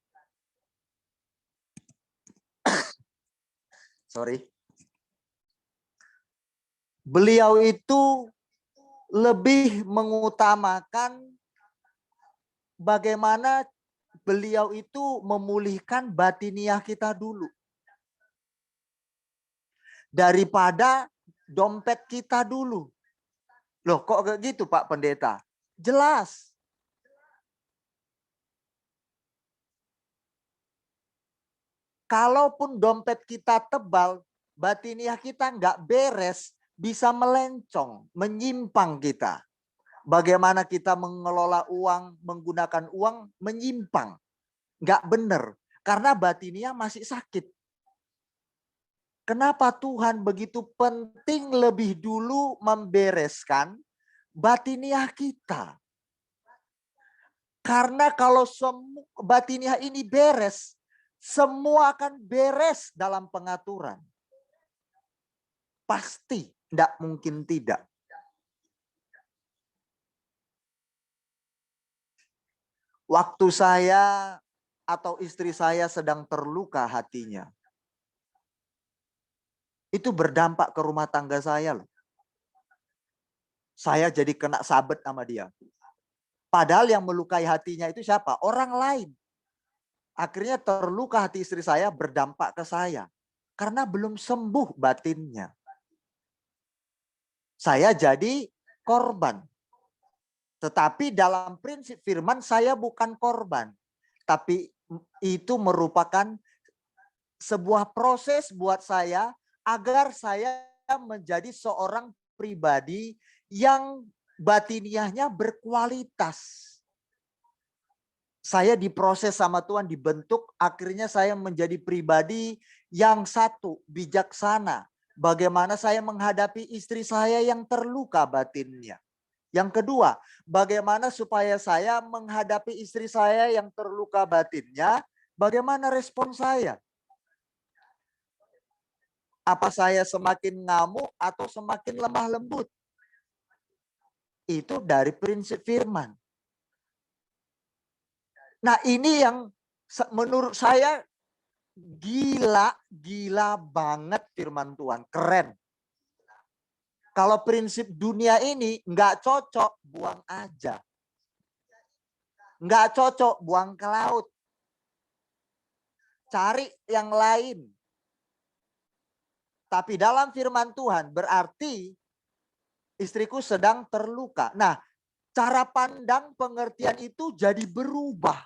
Sorry. Beliau itu lebih mengutamakan bagaimana beliau itu memulihkan batiniah kita dulu. Daripada dompet kita dulu. Loh kok kayak gitu Pak Pendeta? Jelas. Kalaupun dompet kita tebal, batiniah kita nggak beres, bisa melencong, menyimpang kita. Bagaimana kita mengelola uang, menggunakan uang, menyimpang. Nggak benar. Karena batiniah masih sakit. Kenapa Tuhan begitu penting lebih dulu membereskan batiniah kita? Karena kalau batiniah ini beres, semua akan beres dalam pengaturan. Pasti, tidak mungkin tidak. Waktu saya atau istri saya sedang terluka hatinya, itu berdampak ke rumah tangga saya loh. Saya jadi kena sabet sama dia. Padahal yang melukai hatinya itu siapa? Orang lain. Akhirnya terluka hati istri saya, berdampak ke saya. Karena belum sembuh batinnya. Saya jadi korban. Tetapi dalam prinsip firman saya bukan korban. Tapi itu merupakan sebuah proses buat saya agar saya menjadi seorang pribadi yang batiniahnya berkualitas. Saya diproses sama Tuhan, dibentuk, akhirnya saya menjadi pribadi yang satu, bijaksana. Bagaimana saya menghadapi istri saya yang terluka batinnya. Yang kedua, bagaimana supaya saya menghadapi istri saya yang terluka batinnya, bagaimana respon saya? Apa saya semakin ngamuk atau semakin lemah lembut? Itu dari prinsip firman. Nah, ini yang menurut saya gila banget firman Tuhan. Keren. Kalau prinsip dunia ini nggak cocok, buang aja. Nggak cocok, buang ke laut. Cari yang lain. Tapi dalam firman Tuhan berarti istriku sedang terluka. Nah, cara pandang pengertian itu jadi berubah.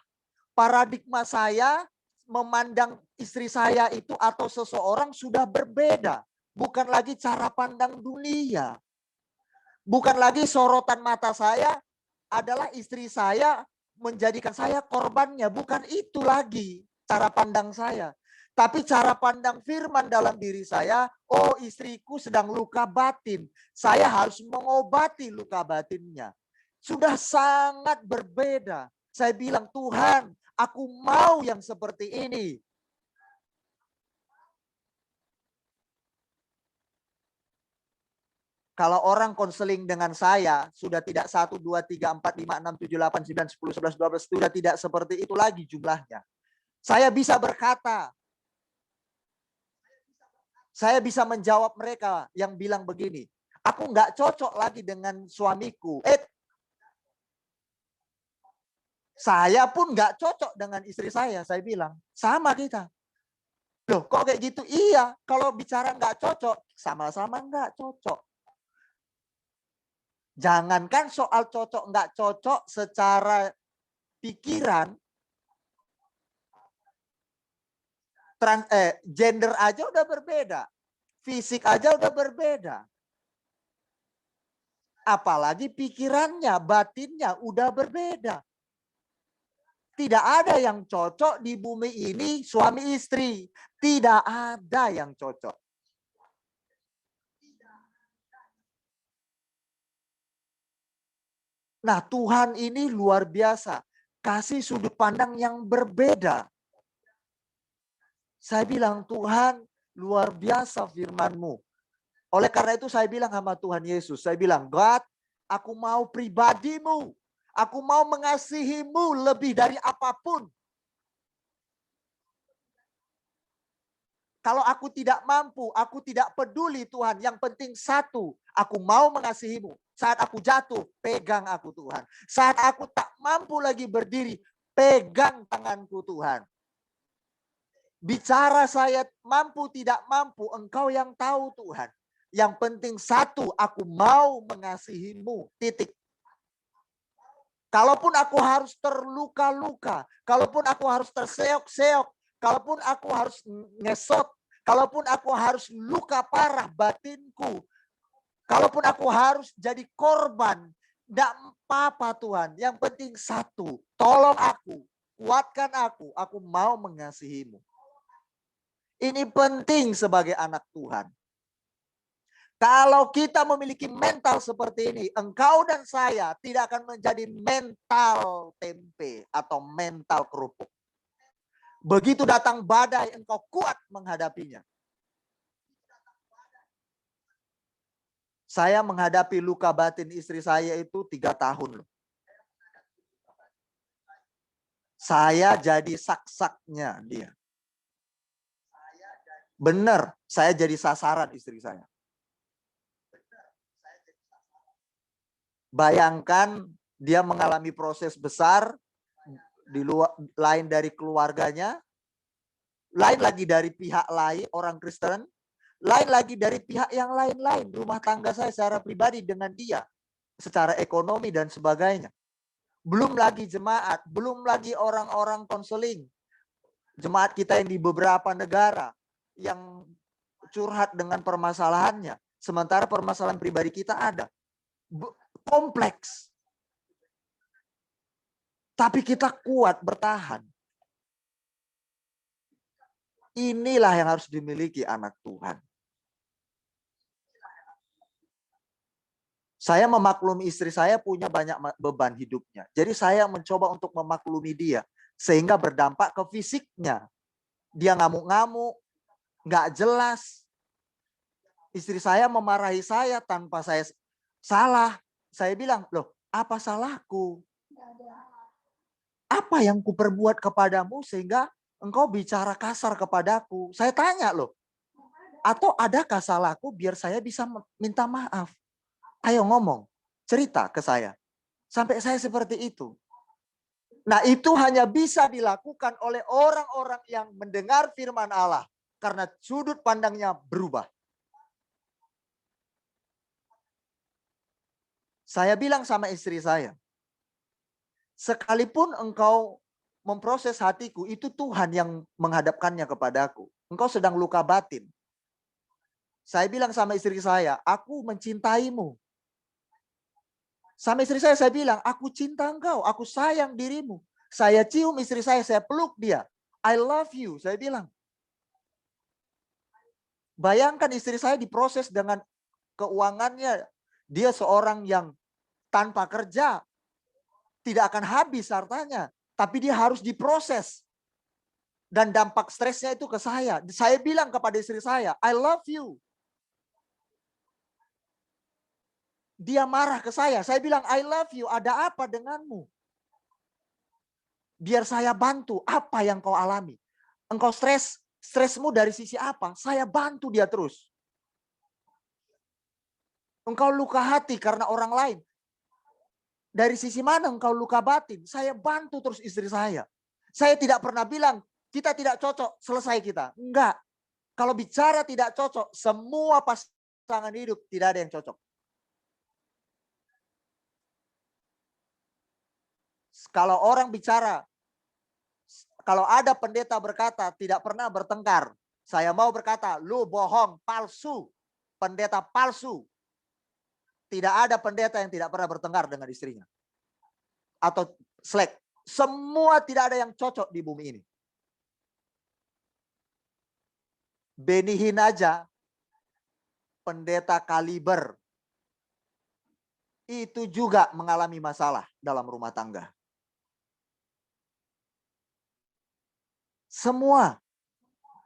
Paradigma saya memandang istri saya itu atau seseorang sudah berbeda. Bukan lagi cara pandang dunia. Bukan lagi sorotan mata saya adalah istri saya menjadikan saya korbannya. Bukan itu lagi cara pandang saya. Tapi cara pandang firman dalam diri saya, oh istriku sedang luka batin. Saya harus mengobati luka batinnya. Sudah sangat berbeda. Saya bilang, Tuhan, aku mau yang seperti ini. Kalau orang konseling dengan saya, sudah tidak 1, 2, 3, 4, 5, 6, 7, 8, 9, 10, 11, 12, sudah tidak seperti itu lagi jumlahnya. Saya bisa berkata, saya bisa menjawab mereka yang bilang begini, aku nggak cocok lagi dengan suamiku. Saya pun nggak cocok dengan istri saya bilang. Sama kita. Loh kok kayak gitu? Iya, kalau bicara nggak cocok, sama-sama nggak cocok. Jangankan soal cocok nggak cocok secara pikiran, gender aja udah berbeda, fisik aja udah berbeda. Apalagi pikirannya, batinnya udah berbeda. Tidak ada yang cocok di bumi ini suami istri. Tidak ada yang cocok. Nah, Tuhan ini luar biasa. Kasih sudut pandang yang berbeda. Saya bilang, Tuhan luar biasa firman-Mu. Oleh karena itu saya bilang sama Tuhan Yesus. Saya bilang, God, aku mau pribadi-Mu. Aku mau mengasihi-Mu lebih dari apapun. Kalau aku tidak mampu, aku tidak peduli Tuhan. Yang penting satu, aku mau mengasihi-Mu. Saat aku jatuh, pegang aku Tuhan. Saat aku tak mampu lagi berdiri, pegang tanganku Tuhan. Bicara saya mampu tidak mampu, Engkau yang tahu Tuhan. Yang penting satu, aku mau mengasihi-Mu. Titik. Kalaupun aku harus terluka-luka, kalaupun aku harus terseok-seok, kalaupun aku harus ngesot, kalaupun aku harus luka parah batinku, Kalaupun aku harus jadi korban, tidak apa-apa Tuhan. Yang penting satu, tolong aku, kuatkan aku mau mengasihimu. Ini penting sebagai anak Tuhan. Kalau kita memiliki mental seperti ini, engkau dan saya tidak akan menjadi mental tempe atau mental kerupuk. Begitu datang badai, engkau kuat menghadapinya. Saya menghadapi luka batin istri saya itu 3 tahun. Saya jadi sak-saknya dia. Benar, saya jadi sasaran istri saya. Bayangkan dia mengalami proses besar di luar, lain dari keluarganya, lain lagi dari pihak lain orang Kristen, lain lagi dari pihak yang lain-lain, rumah tangga saya secara pribadi dengan dia, secara ekonomi dan sebagainya. Belum lagi jemaat, belum lagi orang-orang konseling. Jemaat kita yang di beberapa negara yang curhat dengan permasalahannya, sementara permasalahan pribadi kita ada. Kompleks. Tapi kita kuat bertahan. Inilah yang harus dimiliki anak Tuhan. Saya memaklumi istri saya punya banyak beban hidupnya. Jadi saya mencoba untuk memaklumi dia. Sehingga berdampak ke fisiknya. Dia ngamuk-ngamuk, nggak jelas. Istri saya memarahi saya tanpa saya salah. Saya bilang, loh apa salahku? Apa yang kuperbuat kepadamu sehingga engkau bicara kasar kepadaku? Saya tanya loh. Atau adakah salahku biar saya bisa minta maaf? Ayo ngomong, cerita ke saya. Sampai saya seperti itu. Nah itu hanya bisa dilakukan oleh orang-orang yang mendengar firman Allah. Karena sudut pandangnya berubah. Saya bilang sama istri saya, sekalipun engkau memproses hatiku, itu Tuhan yang menghadapkannya kepadaku. Engkau sedang luka batin. Saya bilang sama istri saya, aku mencintaimu. Sama istri saya bilang, aku cinta engkau, aku sayang dirimu. Saya cium istri saya peluk dia. I love you, saya bilang. Bayangkan istri saya diproses dengan keuangannya. Dia seorang yang tanpa kerja, tidak akan habis hartanya. Tapi dia harus diproses. Dan dampak stresnya itu ke saya. Saya bilang kepada istri saya, I love you. Dia marah ke saya. Saya bilang, I love you. Ada apa denganmu? Biar saya bantu. Apa yang kau alami? Engkau stres. Stresmu dari sisi apa? Saya bantu dia terus. Engkau luka hati karena orang lain. Dari sisi mana engkau luka batin? Saya bantu terus istri saya. Saya tidak pernah bilang, kita tidak cocok, selesai kita. Enggak. Kalau bicara tidak cocok, semua pasangan hidup tidak ada yang cocok. Kalau orang bicara, kalau ada pendeta berkata tidak pernah bertengkar. Saya mau berkata, lu bohong, palsu. Pendeta palsu. Tidak ada pendeta yang tidak pernah bertengkar dengan istrinya. Atau slack. Semua tidak ada yang cocok di bumi ini. Benihin aja pendeta kaliber. Itu juga mengalami masalah dalam rumah tangga. Semua.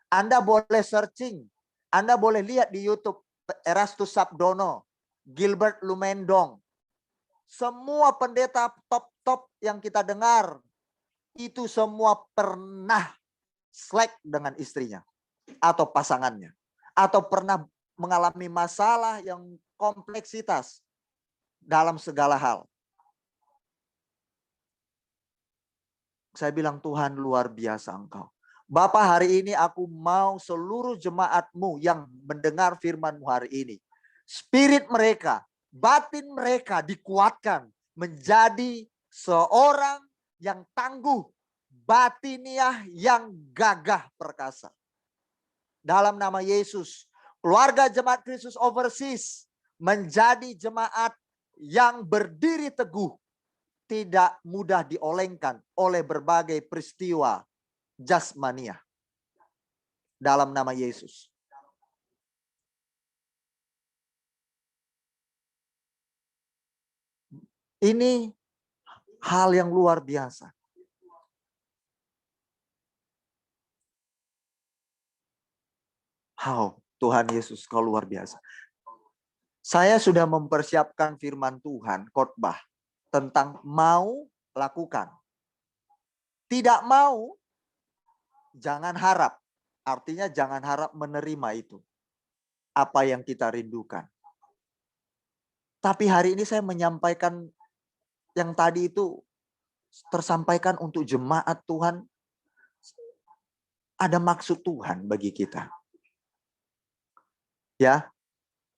Anda boleh searching. Anda boleh lihat di YouTube. Erastus Sabdono. Gilbert Lumendong. Semua pendeta top-top yang kita dengar. Itu semua pernah slack dengan istrinya. Atau pasangannya. Atau pernah mengalami masalah yang kompleksitas. Dalam segala hal. Saya bilang, Tuhan luar biasa engkau. Bapak, hari ini aku mau seluruh jemaatmu yang mendengar firman-Mu hari ini. Spirit mereka, batin mereka dikuatkan menjadi seorang yang tangguh, batiniah yang gagah perkasa. Dalam nama Yesus, keluarga Jemaat Kristus Overseas menjadi jemaat yang berdiri teguh, tidak mudah diolengkan oleh berbagai peristiwa jasmania. Dalam nama Yesus. Ini hal yang luar biasa. Tuhan Yesus, kau luar biasa. Saya sudah mempersiapkan firman Tuhan, khotbah tentang mau lakukan. Tidak mau, jangan harap. Artinya jangan harap menerima itu. Apa yang kita rindukan. Tapi hari ini saya menyampaikan yang tadi itu tersampaikan untuk jemaat Tuhan. Ada maksud Tuhan bagi kita. Ya,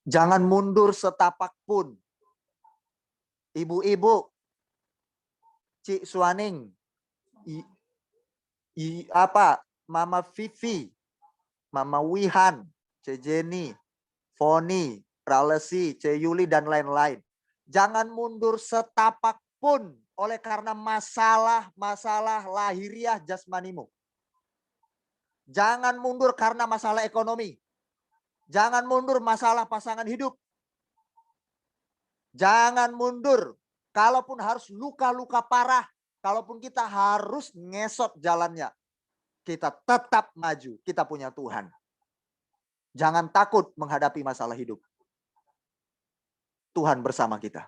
jangan mundur setapak pun. Ibu-ibu, Cik Suaning, Mama Vivi, Mama Wihan, Cik Jenny, Foni, Pralesi, Cik Yuli, dan lain-lain. Jangan mundur setapak pun oleh karena masalah lahiriah jasmanimu. Jangan mundur karena masalah ekonomi. Jangan mundur masalah pasangan hidup. Jangan mundur. Kalaupun harus luka-luka parah. Kalaupun kita harus ngesot jalannya. Kita tetap maju. Kita punya Tuhan. Jangan takut menghadapi masalah hidup. Tuhan bersama kita.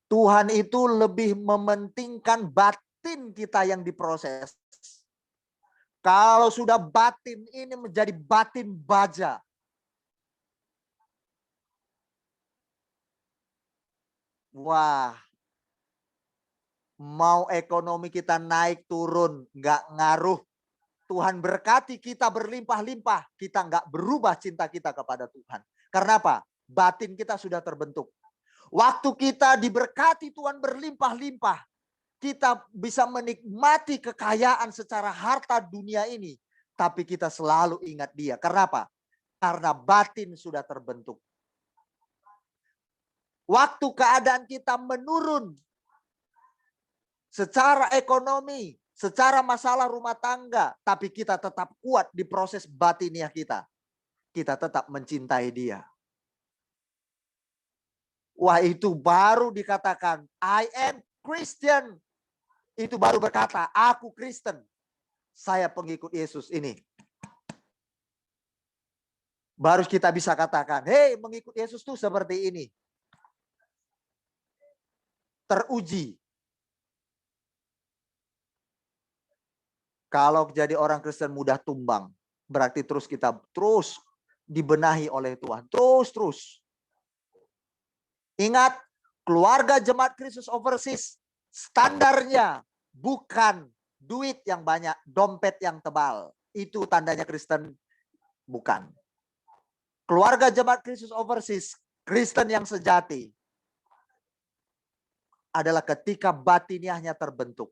Tuhan itu lebih mementingkan batin kita yang diproses. Kalau sudah batin ini menjadi batin baja. Wah. Mau ekonomi kita naik turun, nggak ngaruh. Tuhan berkati kita berlimpah-limpah. Kita nggak berubah cinta kita kepada Tuhan. Karena apa? Batin kita sudah terbentuk. Waktu kita diberkati Tuhan berlimpah-limpah. Kita bisa menikmati kekayaan secara harta dunia ini. Tapi kita selalu ingat Dia. Karena apa? Karena batin sudah terbentuk. Waktu keadaan kita menurun. Secara ekonomi. Secara masalah rumah tangga. Tapi kita tetap kuat di proses batiniah kita. Kita tetap mencintai Dia. Wah, itu baru dikatakan I am Christian. Itu baru berkata, aku Kristen. Saya pengikut Yesus ini. Baru kita bisa katakan, hei, mengikut Yesus tuh seperti ini. Teruji. Kalau jadi orang Kristen mudah tumbang. Berarti kita terus dibenahi oleh Tuhan. Terus. Ingat, keluarga Jemaat Kristus Overseas. Standarnya bukan duit yang banyak, dompet yang tebal. Itu tandanya Kristen bukan. Keluarga Jemaat Kristus Overseas, Kristen yang sejati adalah ketika batiniahnya terbentuk.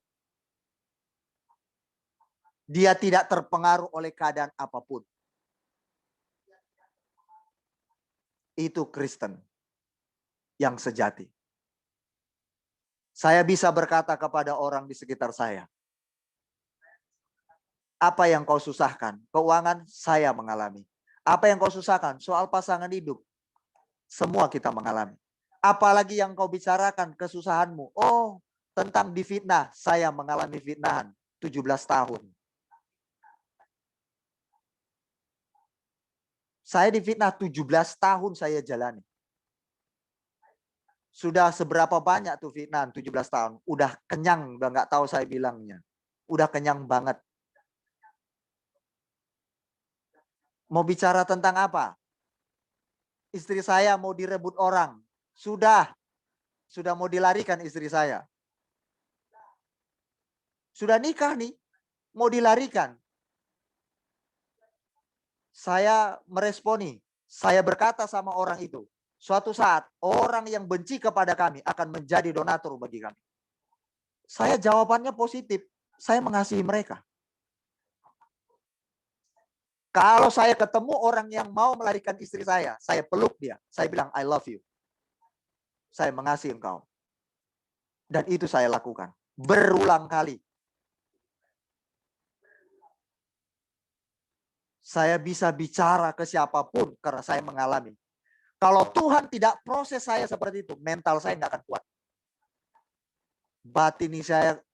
Dia tidak terpengaruh oleh keadaan apapun. Itu Kristen yang sejati. Saya bisa berkata kepada orang di sekitar saya. Apa yang kau susahkan? Keuangan, saya mengalami. Apa yang kau susahkan? Soal pasangan hidup. Semua kita mengalami. Apalagi yang kau bicarakan kesusahanmu. Oh, tentang difitnah. Saya mengalami fitnahan 17 tahun. Saya difitnah 17 tahun saya jalani. Sudah seberapa banyak tuh fitnah 17 tahun. Udah kenyang, udah nggak tahu saya bilangnya. Udah kenyang banget. Mau bicara tentang apa? Istri saya mau direbut orang. Sudah mau dilarikan istri saya. Sudah nikah nih, mau dilarikan. Saya meresponi, saya berkata sama orang itu. Suatu saat orang yang benci kepada kami akan menjadi donatur bagi kami. Saya jawabannya positif. Saya mengasihi mereka. Kalau saya ketemu orang yang mau melarikan istri saya peluk dia. Saya bilang, I love you. Saya mengasihi engkau. Dan itu saya lakukan. Berulang kali. Saya bisa bicara ke siapapun karena saya mengalami. Kalau Tuhan tidak proses saya seperti itu, mental saya nggak akan kuat.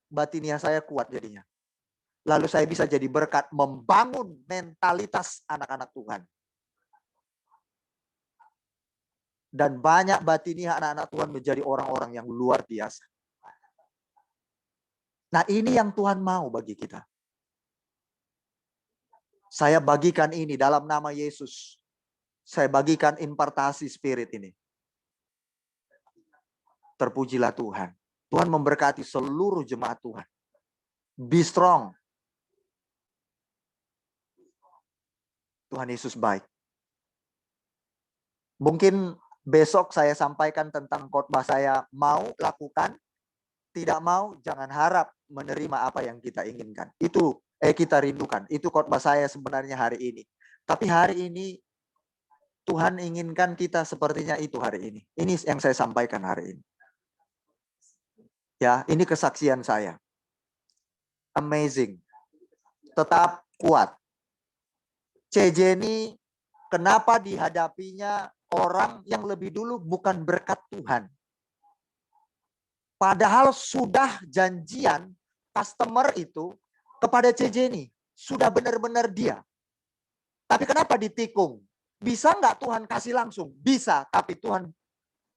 Batiniah saya kuat jadinya. Lalu saya bisa jadi berkat membangun mentalitas anak-anak Tuhan. Dan banyak batiniah anak-anak Tuhan menjadi orang-orang yang luar biasa. Nah, ini yang Tuhan mau bagi kita. Saya bagikan ini dalam nama Yesus. Saya bagikan impartasi spirit ini. Terpujilah Tuhan. Tuhan memberkati seluruh jemaat Tuhan. Be strong. Tuhan Yesus baik. Mungkin besok saya sampaikan tentang khotbah saya mau lakukan. Tidak mau, jangan harap menerima apa yang kita inginkan. Itu kita rindukan. Itu khotbah saya sebenarnya hari ini. Tapi hari ini Tuhan inginkan kita sepertinya itu hari ini. Ini yang saya sampaikan hari ini. Ya, ini kesaksian saya. Amazing. Tetap kuat. CJ ini kenapa dihadapinya orang yang lebih dulu bukan berkat Tuhan. Padahal sudah janjian customer itu kepada CJ ini. Sudah benar-benar dia. Tapi kenapa ditikung? Bisa nggak Tuhan kasih langsung? Bisa, tapi Tuhan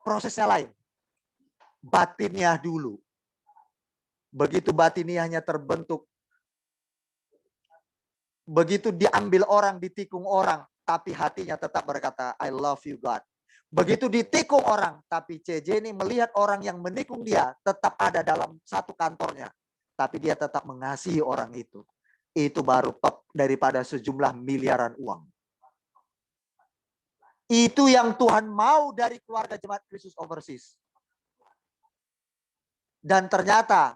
prosesnya lain. Batiniah dulu. Begitu batiniahnya terbentuk. Begitu diambil orang, ditikung orang. Tapi hatinya tetap berkata, I love you God. Begitu ditikung orang, tapi CJ ini melihat orang yang menikung dia tetap ada dalam satu kantornya. Tapi dia tetap mengasihi orang itu. Itu baru top daripada sejumlah miliaran uang. Itu yang Tuhan mau dari keluarga Jemaat Kristus Overseas. Dan ternyata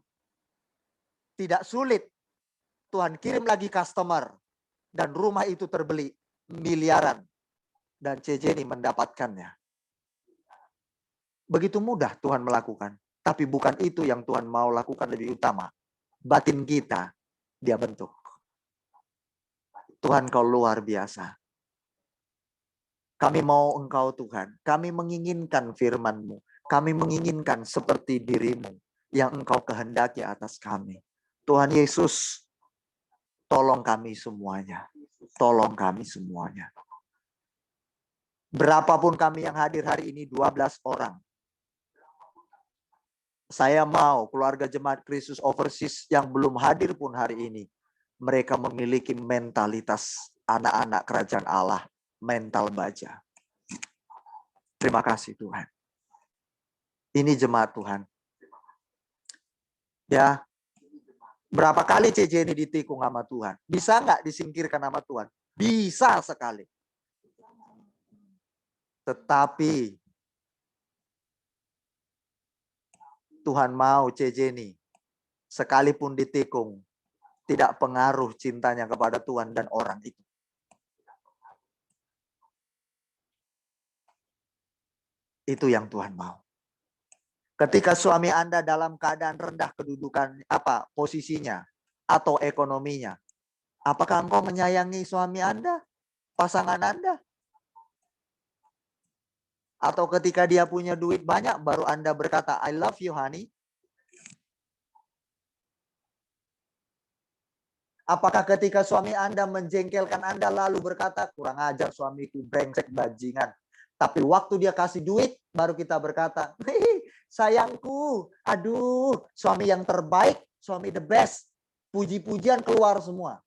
tidak sulit. Tuhan kirim lagi customer. Dan rumah itu terbeli miliaran. Dan CJ ini mendapatkannya. Begitu mudah Tuhan melakukan. Tapi bukan itu yang Tuhan mau lakukan lebih utama. Batin kita, dia bentuk. Tuhan kau luar biasa. Kami mau engkau Tuhan. Kami menginginkan firman-Mu. Kami menginginkan seperti diri-Mu. Yang engkau kehendaki atas kami. Tuhan Yesus, tolong kami semuanya. Tolong kami semuanya. Berapapun kami yang hadir hari ini, 12 orang. Saya mau keluarga Jemaat Kristus Overseas yang belum hadir pun hari ini. Mereka memiliki mentalitas anak-anak kerajaan Allah. Mental baja. Terima kasih Tuhan. Ini jemaat Tuhan. Ya. Berapa kali CJ ini ditikung sama Tuhan? Bisa nggak disingkirkan sama Tuhan? Bisa sekali. Tetapi Tuhan mau CJ ini sekalipun ditikung tidak pengaruh cintanya kepada Tuhan dan orang itu. Itu yang Tuhan mau. Ketika suami Anda dalam keadaan rendah kedudukan posisinya atau ekonominya, apakah engkau menyayangi suami Anda, pasangan Anda? Atau ketika dia punya duit banyak baru Anda berkata I love you honey? Apakah ketika suami Anda menjengkelkan Anda lalu berkata kurang ajar suamiku, brengsek bajingan. Tapi waktu dia kasih duit, baru kita berkata, sayangku, aduh, suami yang terbaik, suami the best. Puji-pujian keluar semua.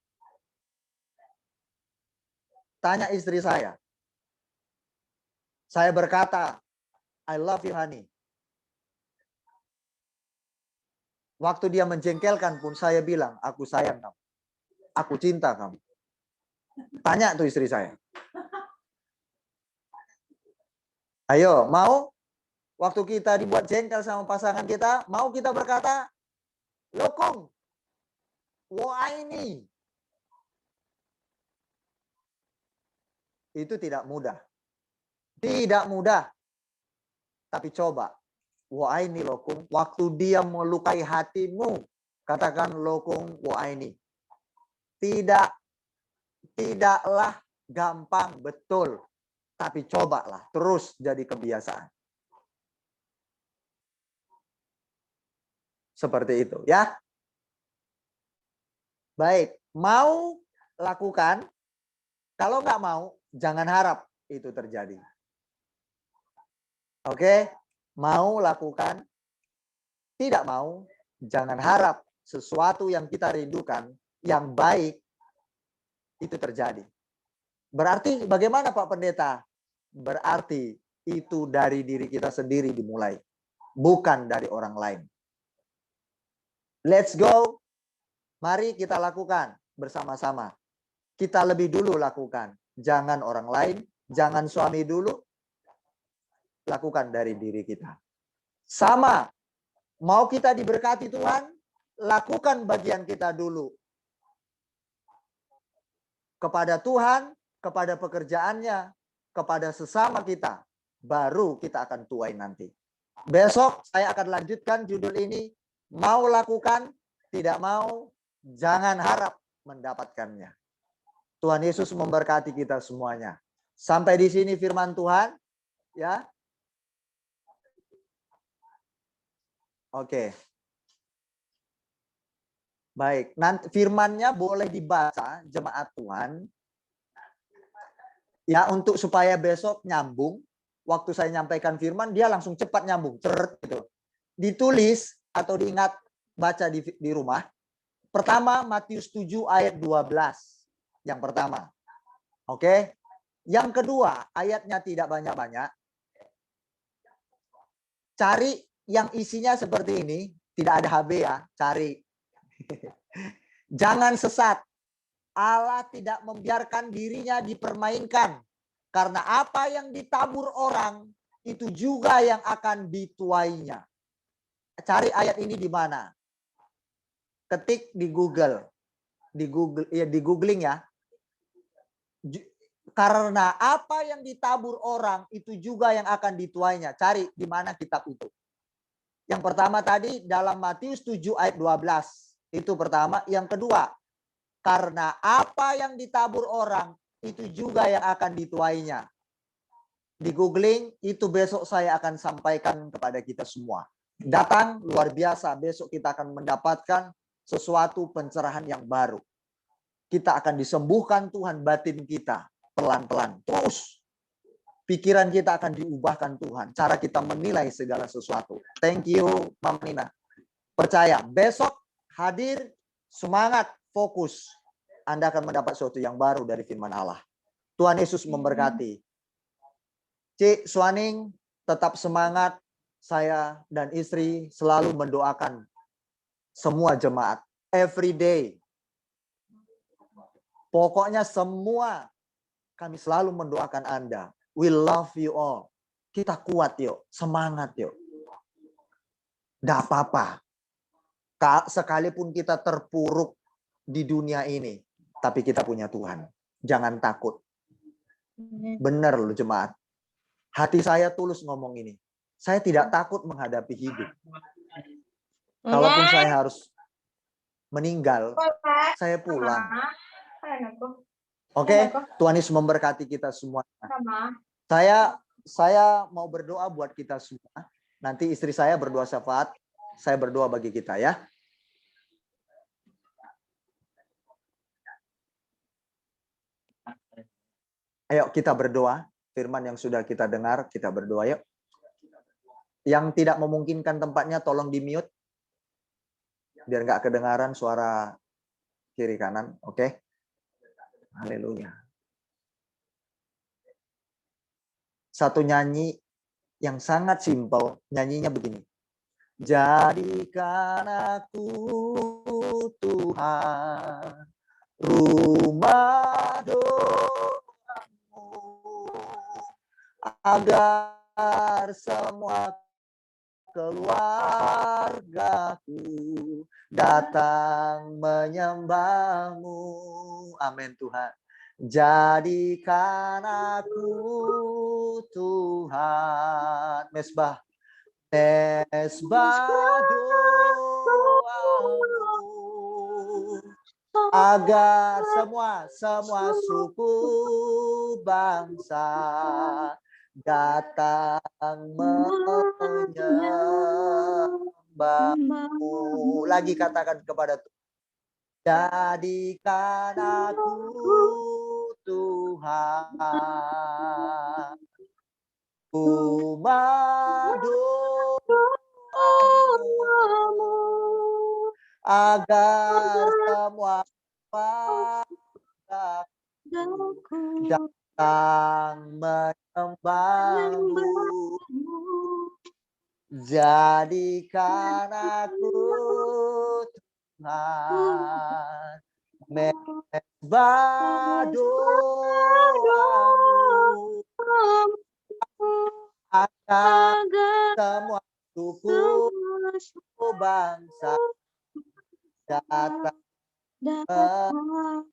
Tanya istri saya. Saya berkata, I love you honey. Waktu dia menjengkelkan pun saya bilang, aku sayang kamu. Aku cinta kamu. Tanya tuh istri saya. Ayo, mau? Waktu kita dibuat jengkel sama pasangan kita, mau kita berkata, lokong, wah ini. Itu tidak mudah. Tidak mudah. Tapi coba. Wa aini lokung. Waktu dia melukai hatimu. Katakan lokung wa aini. Tidaklah gampang, betul. Tapi cobalah. Terus jadi kebiasaan. Seperti itu ya. Baik. Mau lakukan. Kalau nggak mau, jangan harap itu terjadi. Oke, mau lakukan, tidak mau, jangan harap sesuatu yang kita rindukan, yang baik, itu terjadi. Berarti bagaimana Pak Pendeta? Berarti itu dari diri kita sendiri dimulai, bukan dari orang lain. Let's go, mari kita lakukan bersama-sama. Kita lebih dulu lakukan, jangan orang lain, jangan suami dulu, lakukan dari diri kita. Sama, mau kita diberkati Tuhan, lakukan bagian kita dulu. Kepada Tuhan, kepada pekerjaannya, kepada sesama kita, baru kita akan tuai nanti. Besok saya akan lanjutkan judul ini, mau lakukan, tidak mau, jangan harap mendapatkannya. Tuhan Yesus memberkati kita semuanya. Sampai di sini firman Tuhan, ya. Oke. Baik, nanti firmannya boleh dibaca jemaat Tuhan. Ya, untuk supaya besok nyambung, waktu saya nyampaikan firman dia langsung cepat nyambung, ceret gitu. Ditulis atau diingat baca di rumah. Pertama Matius 7 ayat 12. Yang pertama. Oke. Yang kedua, ayatnya tidak banyak-banyak. Cari yang isinya seperti ini, tidak ada HB ya, cari. Jangan sesat. Allah tidak membiarkan dirinya dipermainkan. Karena apa yang ditabur orang, itu juga yang akan dituainya. Cari ayat ini di mana? Ketik di Google. Di googling ya. Karena apa yang ditabur orang, itu juga yang akan dituainya. Cari di mana kitab itu. Yang pertama tadi dalam Matius 7 ayat 12. Itu pertama. Yang kedua, karena apa yang ditabur orang, itu juga yang akan dituainya. Di googling, itu besok saya akan sampaikan kepada kita semua. Datang, luar biasa. Besok kita akan mendapatkan sesuatu pencerahan yang baru. Kita akan disembuhkan Tuhan batin kita. Pelan-pelan. Terus. Pikiran kita akan diubahkan Tuhan. Cara kita menilai segala sesuatu. Thank you, Mama Nina. Percaya, besok hadir, semangat, fokus. Anda akan mendapat sesuatu yang baru dari firman Allah. Tuhan Yesus memberkati. Cik Swaning, tetap semangat. Saya dan istri selalu mendoakan semua jemaat. Every day. Pokoknya semua kami selalu mendoakan Anda. We love you all. Kita kuat yuk. Semangat yuk. Tidak apa-apa. Sekalipun kita terpuruk di dunia ini. Tapi kita punya Tuhan. Jangan takut. Benar loh jemaat. Hati saya tulus ngomong ini. Saya tidak takut menghadapi hidup. Kalaupun saya harus meninggal, saya pulang. Oke, Tuhan Yesus memberkati kita semua. Saya mau berdoa buat kita semua. Nanti istri saya berdoa syafaat, saya berdoa bagi kita ya. Ayo kita berdoa. Firman yang sudah kita dengar, kita berdoa yuk. Yang tidak memungkinkan tempatnya tolong di-mute. Biar nggak kedengaran suara kiri kanan. Oke. Haleluya. Satu nyanyi yang sangat simpel. Nyanyinya begini. Jadikan aku Tuhan rumah doamu, agar semua keluargaku datang menyembahmu. Amin Tuhan. Jadikan aku Tuhan. Mesbah doamu, agar semua suku bangsa datang menyembahmu. Lagi katakan kepada Tuhan. Jadikan aku Tuhan, doamu, agar semua bangsa datang menyembahmu. Jadikan aku Tuhan, mesbah doamu, agar semua suku bangsa datang menyembahmu.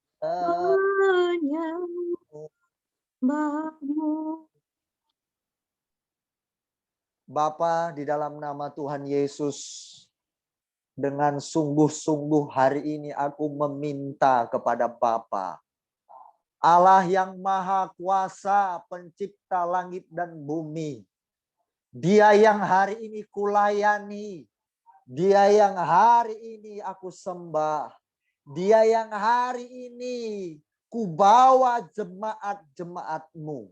Bapa, di dalam nama Tuhan Yesus, dengan sungguh-sungguh hari ini aku meminta kepada Bapa, Allah yang Maha Kuasa, pencipta langit dan bumi, Dia yang hari ini kulayani, Dia yang hari ini aku sembah, Dia yang hari ini kubawa jemaat-jemaat-Mu.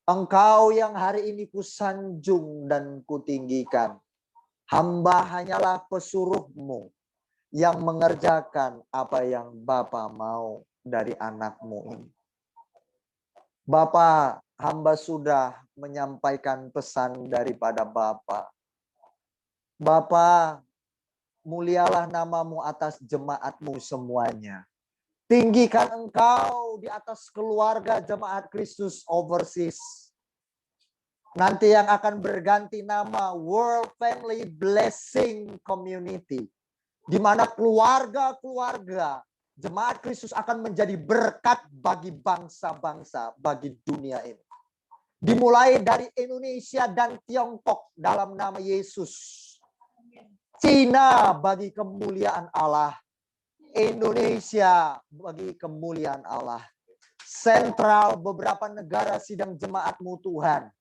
Engkau yang hari ini kusanjung dan kutinggikan. Hamba hanyalah pesuruh-Mu yang mengerjakan apa yang Bapa mau dari anak-Mu ini. Bapa, hamba sudah menyampaikan pesan daripada Bapa. Bapa, mulialah nama-Mu atas jemaat-Mu semuanya. Tinggikan Engkau di atas keluarga jemaat Kristus Overseas. Nanti yang akan berganti nama World Family Blessing Community. Di mana keluarga-keluarga jemaat Kristus akan menjadi berkat bagi bangsa-bangsa, bagi dunia ini. Dimulai dari Indonesia dan Tiongkok dalam nama Yesus. Cina bagi kemuliaan Allah. Indonesia bagi kemuliaan Allah. Sentral beberapa negara sidang jemaat-Mu Tuhan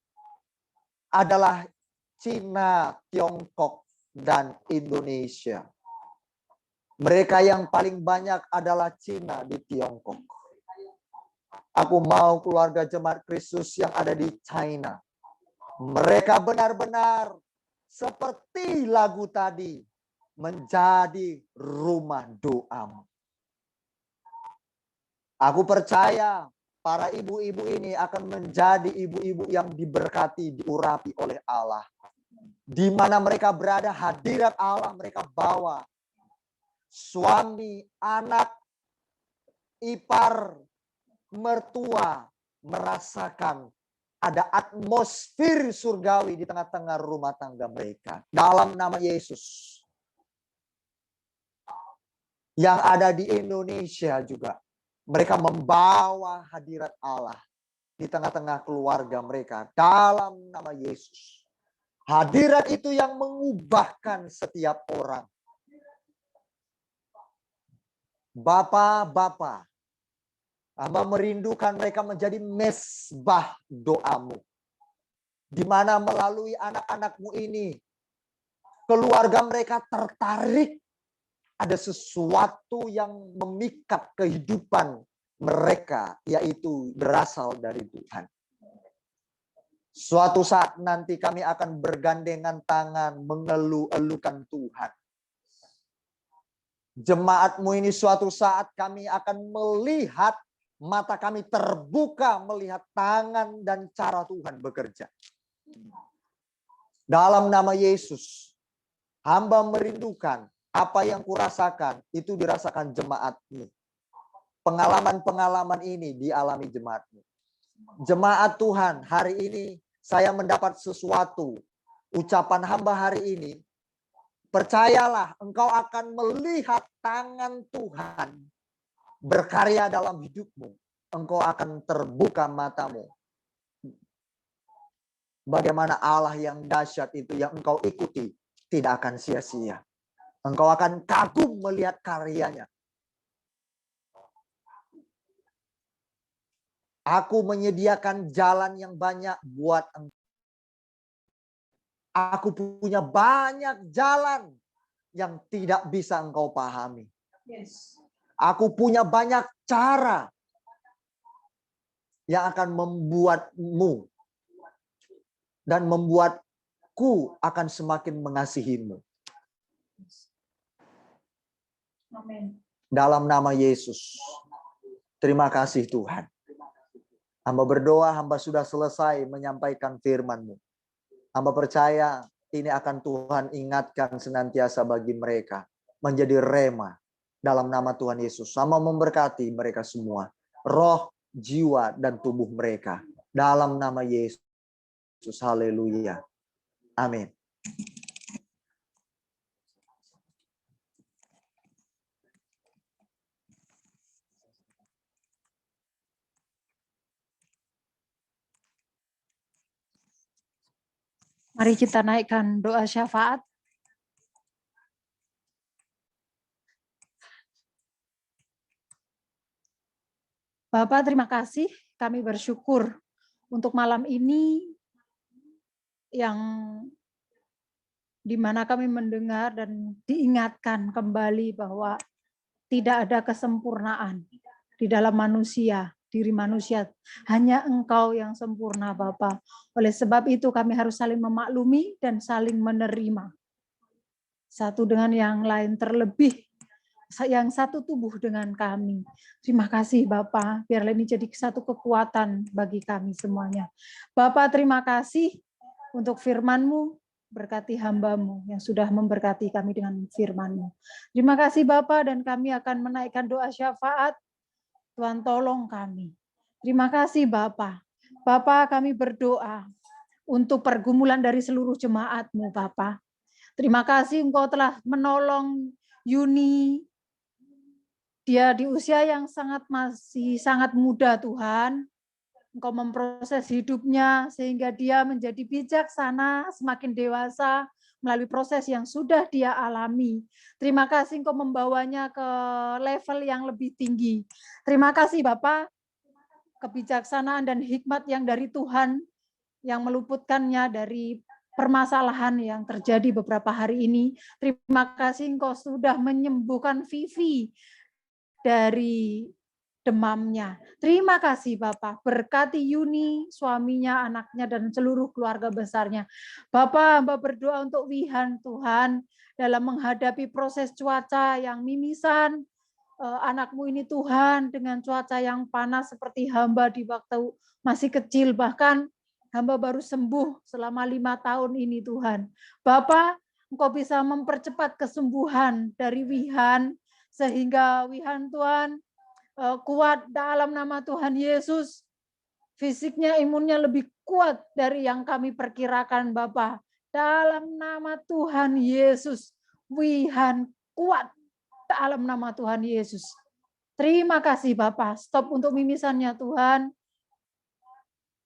adalah Cina, Tiongkok, dan Indonesia. Mereka yang paling banyak adalah Cina di Tiongkok. Aku mau keluarga jemaat Kristus yang ada di China. Mereka benar-benar seperti lagu tadi, menjadi rumah doamu. Aku percaya para ibu-ibu ini akan menjadi ibu-ibu yang diberkati, diurapi oleh Allah. Di mana mereka berada, hadirat Allah mereka bawa. Suami, anak, ipar, mertua merasakan ada atmosfer surgawi di tengah-tengah rumah tangga mereka. Dalam nama Yesus. Yang ada di Indonesia juga. Mereka membawa hadirat Allah di tengah-tengah keluarga mereka. Dalam nama Yesus. Hadirat itu yang mengubahkan setiap orang. Bapa, hamba merindukan mereka menjadi mesbah doamu. Di mana melalui anak-anak-Mu ini, keluarga mereka tertarik. Ada sesuatu yang memikat kehidupan mereka, yaitu berasal dari Tuhan. Suatu saat nanti kami akan bergandengan tangan mengeluh-elukan Tuhan. Jemaat-Mu ini suatu saat kami akan melihat, mata kami terbuka melihat tangan dan cara Tuhan bekerja. Dalam nama Yesus, hamba merindukan apa yang kurasakan, itu dirasakan jemaat-Mu. Pengalaman-pengalaman ini dialami jemaat-Mu. Jemaat Tuhan, hari ini saya mendapat sesuatu. Ucapan hamba hari ini, percayalah engkau akan melihat tangan Tuhan berkarya dalam hidupmu. Engkau akan terbuka matamu. Bagaimana Allah yang dahsyat itu yang engkau ikuti tidak akan sia-sia. Engkau akan kagum melihat karyanya. Aku menyediakan jalan yang banyak buat engkau. Aku punya banyak jalan yang tidak bisa engkau pahami. Aku punya banyak cara yang akan membuatmu dan membuatku akan semakin mengasihimu. Amin. Dalam nama Yesus. Terima kasih Tuhan. Hamba berdoa, hamba sudah selesai menyampaikan firman-Mu. Hamba percaya ini akan Tuhan ingatkan senantiasa bagi mereka. Menjadi rema dalam nama Tuhan Yesus. Sama memberkati mereka semua. Roh, jiwa, dan tubuh mereka. Dalam nama Yesus. Haleluya. Amin. Mari kita naikkan doa syafaat. Bapak, terima kasih. Kami bersyukur untuk malam ini yang di mana kami mendengar dan diingatkan kembali bahwa tidak ada kesempurnaan di dalam manusia, diri manusia. Hanya Engkau yang sempurna, Bapa. Oleh sebab itu kami harus saling memaklumi dan saling menerima. Satu dengan yang lain, terlebih yang satu tubuh dengan kami. Terima kasih Bapa, biarlah ini jadi satu kekuatan bagi kami semuanya. Bapa, terima kasih untuk firman-Mu, berkati hamba-Mu yang sudah memberkati kami dengan firman-Mu. Terima kasih Bapa, dan kami akan menaikkan doa syafaat. Tuhan tolong kami. Terima kasih Bapa. Bapa, kami berdoa untuk pergumulan dari seluruh jemaat-Mu Bapa. Terima kasih Engkau telah menolong Yuni. Dia di usia yang masih sangat muda Tuhan. Engkau memproses hidupnya sehingga dia menjadi bijaksana, semakin dewasa melalui proses yang sudah dia alami. Terima kasih Engkau membawanya ke level yang lebih tinggi. Terima kasih Bapak, kebijaksanaan dan hikmat yang dari Tuhan yang meluputkannya dari permasalahan yang terjadi beberapa hari ini. Terima kasih Engkau sudah menyembuhkan Vivi dari demamnya. Terima kasih Bapak, berkati Yuni, suaminya, anaknya, dan seluruh keluarga besarnya. Bapak, hamba berdoa untuk Wihan Tuhan, dalam menghadapi proses cuaca yang mimisan, anakmu ini Tuhan, dengan cuaca yang panas seperti hamba di waktu masih kecil, bahkan hamba baru sembuh selama 5 tahun ini Tuhan. Bapak, Engkau bisa mempercepat kesembuhan dari Wihan, sehingga Wihan Tuhan kuat dalam nama Tuhan Yesus. Fisiknya, imunnya lebih kuat dari yang kami perkirakan Bapak. Dalam nama Tuhan Yesus, Wihan kuat dalam nama Tuhan Yesus. Terima kasih Bapak. Stop untuk mimisannya Tuhan.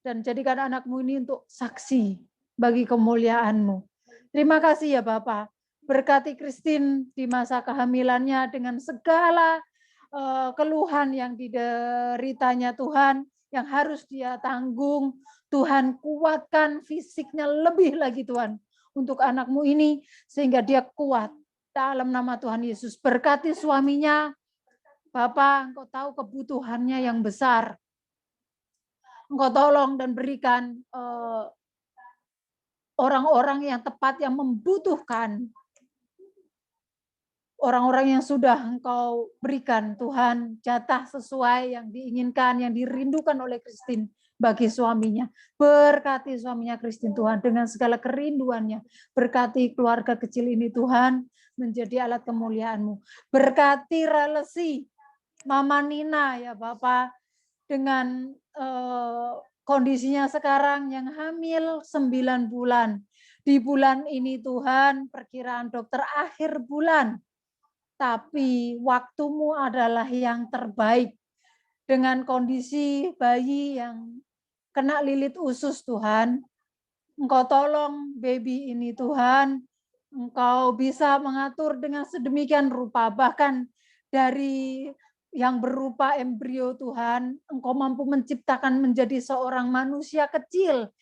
Dan jadikan anakmu ini untuk saksi bagi kemuliaan-Mu. Terima kasih ya Bapak. Berkati Christine di masa kehamilannya dengan segala keluhan yang dideritanya Tuhan, yang harus dia tanggung. Tuhan kuatkan fisiknya lebih lagi Tuhan untuk anakmu ini, sehingga dia kuat dalam nama Tuhan Yesus. Berkati suaminya, Bapak, Engkau tahu kebutuhannya yang besar. Engkau tolong dan berikan orang-orang yang tepat yang membutuhkan. Orang-orang yang sudah Engkau berikan, Tuhan, jatah sesuai yang diinginkan, yang dirindukan oleh Christine bagi suaminya. Berkati suaminya Christine, Tuhan, dengan segala kerinduannya. Berkati keluarga kecil ini, Tuhan, menjadi alat kemuliaan-Mu. Berkati relasi Mama Nina, ya Bapak, dengan kondisinya sekarang yang hamil 9 bulan. Di bulan ini, Tuhan, perkiraan dokter akhir bulan. tapi waktumu adalah yang terbaik. Dengan kondisi bayi yang kena lilit usus Tuhan, Engkau tolong baby ini Tuhan, Engkau bisa mengatur dengan sedemikian rupa, bahkan dari yang berupa embrio Tuhan, Engkau mampu menciptakan menjadi seorang manusia kecil,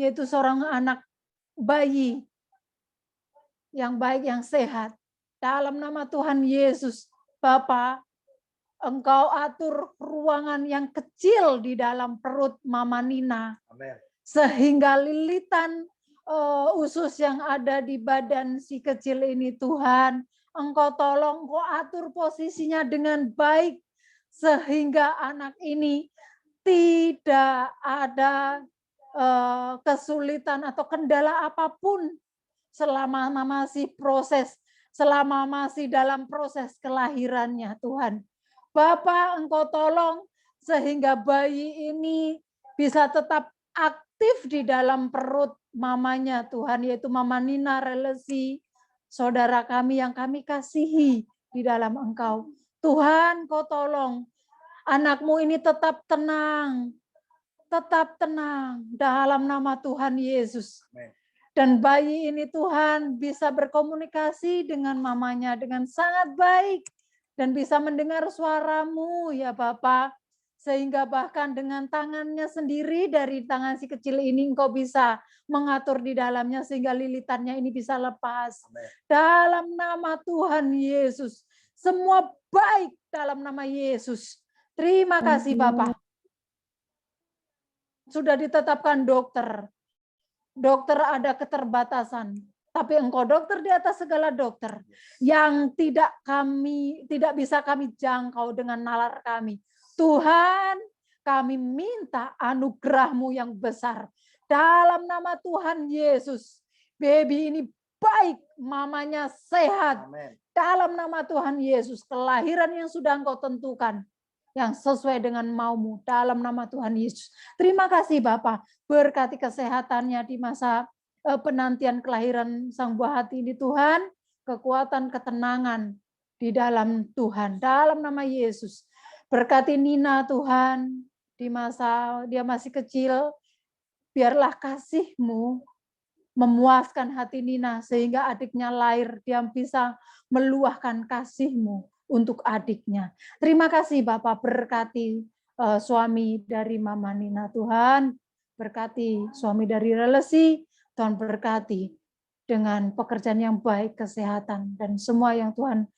yaitu seorang anak bayi yang baik, yang sehat. Dalam nama Tuhan Yesus, Bapa, Engkau atur ruangan yang kecil di dalam perut Mama Nina. Amin. Sehingga lilitan usus yang ada di badan si kecil ini Tuhan, Engkau tolong, Engkau atur posisinya dengan baik, sehingga anak ini tidak ada kesulitan atau kendala apapun selama masih dalam proses kelahirannya Tuhan. Bapa, Engkau tolong sehingga bayi ini bisa tetap aktif di dalam perut mamanya Tuhan, yaitu Mama Nina Relesi, saudara kami yang kami kasihi di dalam Engkau. Tuhan, Kau tolong anakmu ini tetap tenang dalam nama Tuhan Yesus. Dan bayi ini Tuhan bisa berkomunikasi dengan mamanya dengan sangat baik dan bisa mendengar suara-Mu ya Bapa, sehingga bahkan dengan tangannya sendiri dari tangan si kecil ini Engkau bisa mengatur di dalamnya sehingga lilitannya ini bisa lepas. Amen. Dalam nama Tuhan Yesus, semua baik dalam nama Yesus. Terima kasih Bapak. Sudah ditetapkan dokter. Dokter ada keterbatasan, tapi Engkau dokter di atas segala dokter yang tidak bisa kami jangkau dengan nalar kami. Tuhan, kami minta anugerah-Mu yang besar. Dalam nama Tuhan Yesus, baby ini baik, mamanya sehat. Amen. Dalam nama Tuhan Yesus, kelahiran yang sudah Engkau tentukan, yang sesuai dengan mau-Mu, dalam nama Tuhan Yesus. Terima kasih Bapak, berkati kesehatannya di masa penantian kelahiran sang buah hati ini Tuhan, kekuatan, ketenangan di dalam Tuhan, dalam nama Yesus. Berkati Nina Tuhan, di masa dia masih kecil, biarlah kasih-Mu memuaskan hati Nina, sehingga adiknya lahir, dia bisa meluahkan kasih-Mu untuk adiknya. Terima kasih Bapak, berkati suami dari Mama Nina Tuhan, berkati suami dari Relesi, Tuhan berkati dengan pekerjaan yang baik, kesehatan, dan semua yang Tuhan,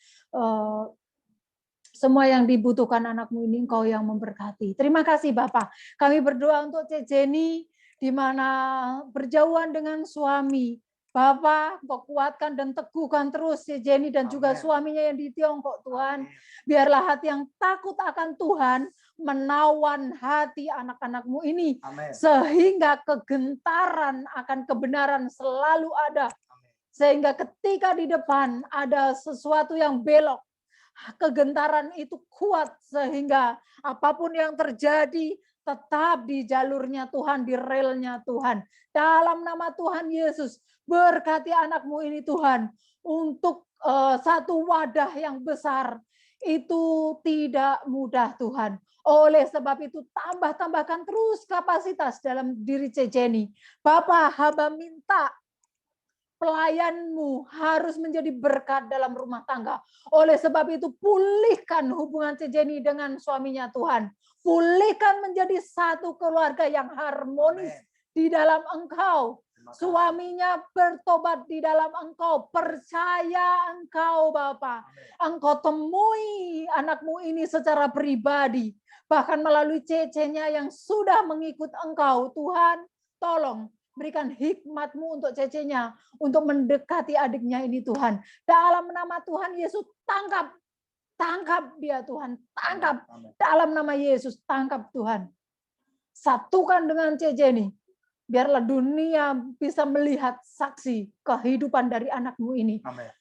semua yang dibutuhkan anakmu ini Engkau yang memberkati. Terima kasih Bapak. Kami berdoa untuk Cek Jenny, di mana berjauhan dengan suami. Bapak, Engkau kuatkan dan teguhkan terus si Jenny dan juga suaminya yang di Tiongkok, Tuhan. Biarlah hati yang takut akan Tuhan menawan hati anak-anak-Mu ini. Amen. Sehingga kegentaran akan kebenaran selalu ada. Sehingga ketika di depan ada sesuatu yang belok, kegentaran itu kuat sehingga apapun yang terjadi tetap di jalurnya Tuhan, di relnya Tuhan. Dalam nama Tuhan Yesus, berkati anakmu ini Tuhan, untuk satu wadah yang besar, itu tidak mudah Tuhan. Oleh sebab itu, tambahkan terus kapasitas dalam diri Cek Jenny. Bapak, hamba minta pelayanmu harus menjadi berkat dalam rumah tangga. Oleh sebab itu, pulihkan hubungan Cek Jenny dengan suaminya Tuhan. Pulihkan menjadi satu keluarga yang harmonis di dalam Engkau. Suaminya bertobat di dalam Engkau. Percaya Engkau Bapa. Engkau temui anakmu ini secara pribadi. Bahkan melalui Cece-nya yang sudah mengikut Engkau. Tuhan, tolong berikan hikmat-Mu untuk Cece-nya, untuk mendekati adiknya ini Tuhan. Dalam nama Tuhan Yesus, tangkap dia Tuhan, tangkap. Dalam nama Yesus, tangkap Tuhan. Satukan dengan Cece ini. Biarlah dunia bisa melihat saksi kehidupan dari anakmu ini. Amen.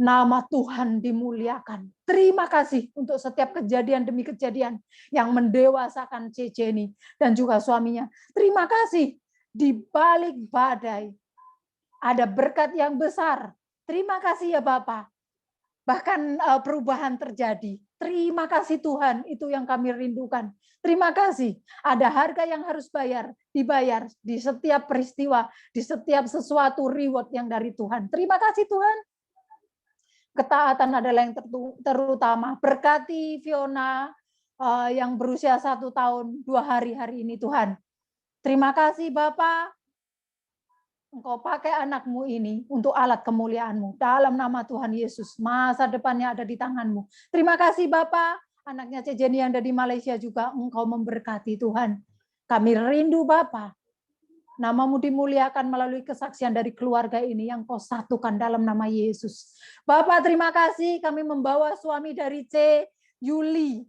Nama Tuhan dimuliakan. Terima kasih untuk setiap kejadian demi kejadian yang mendewasakan Cece ini dan juga suaminya. Terima kasih. Di balik badai ada berkat yang besar. Terima kasih ya Bapak. bahkan perubahan terjadi. Terima kasih Tuhan, itu yang kami rindukan. Terima kasih, ada harga yang harus dibayar di setiap peristiwa, di setiap sesuatu reward yang dari Tuhan. Terima kasih Tuhan. Ketaatan adalah yang terutama. Berkati Fiona yang berusia 1 tahun 2 hari ini Tuhan. Terima kasih Bapak. Engkau pakai anakmu ini untuk alat kemuliaan-Mu. Dalam nama Tuhan Yesus, masa depannya ada di tangan-Mu. Terima kasih Bapak, anaknya Cejeni yang ada di Malaysia juga Engkau memberkati Tuhan. Kami rindu Bapak, nama-Mu dimuliakan melalui kesaksian dari keluarga ini yang Kau satukan dalam nama Yesus. Bapak terima kasih, kami membawa suami dari C, Yuli.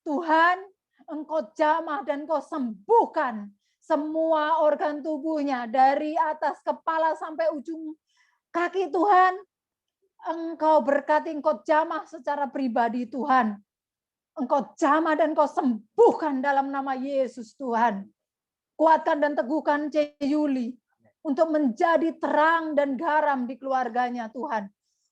Tuhan, Engkau jamah dan Kau sembuhkan semua organ tubuhnya dari atas kepala sampai ujung kaki Tuhan. Engkau berkati, Engkau jamah secara pribadi Tuhan. Engkau jamah dan Kau sembuhkan dalam nama Yesus Tuhan. Kuatkan dan teguhkan C. Yuli untuk menjadi terang dan garam di keluarganya Tuhan.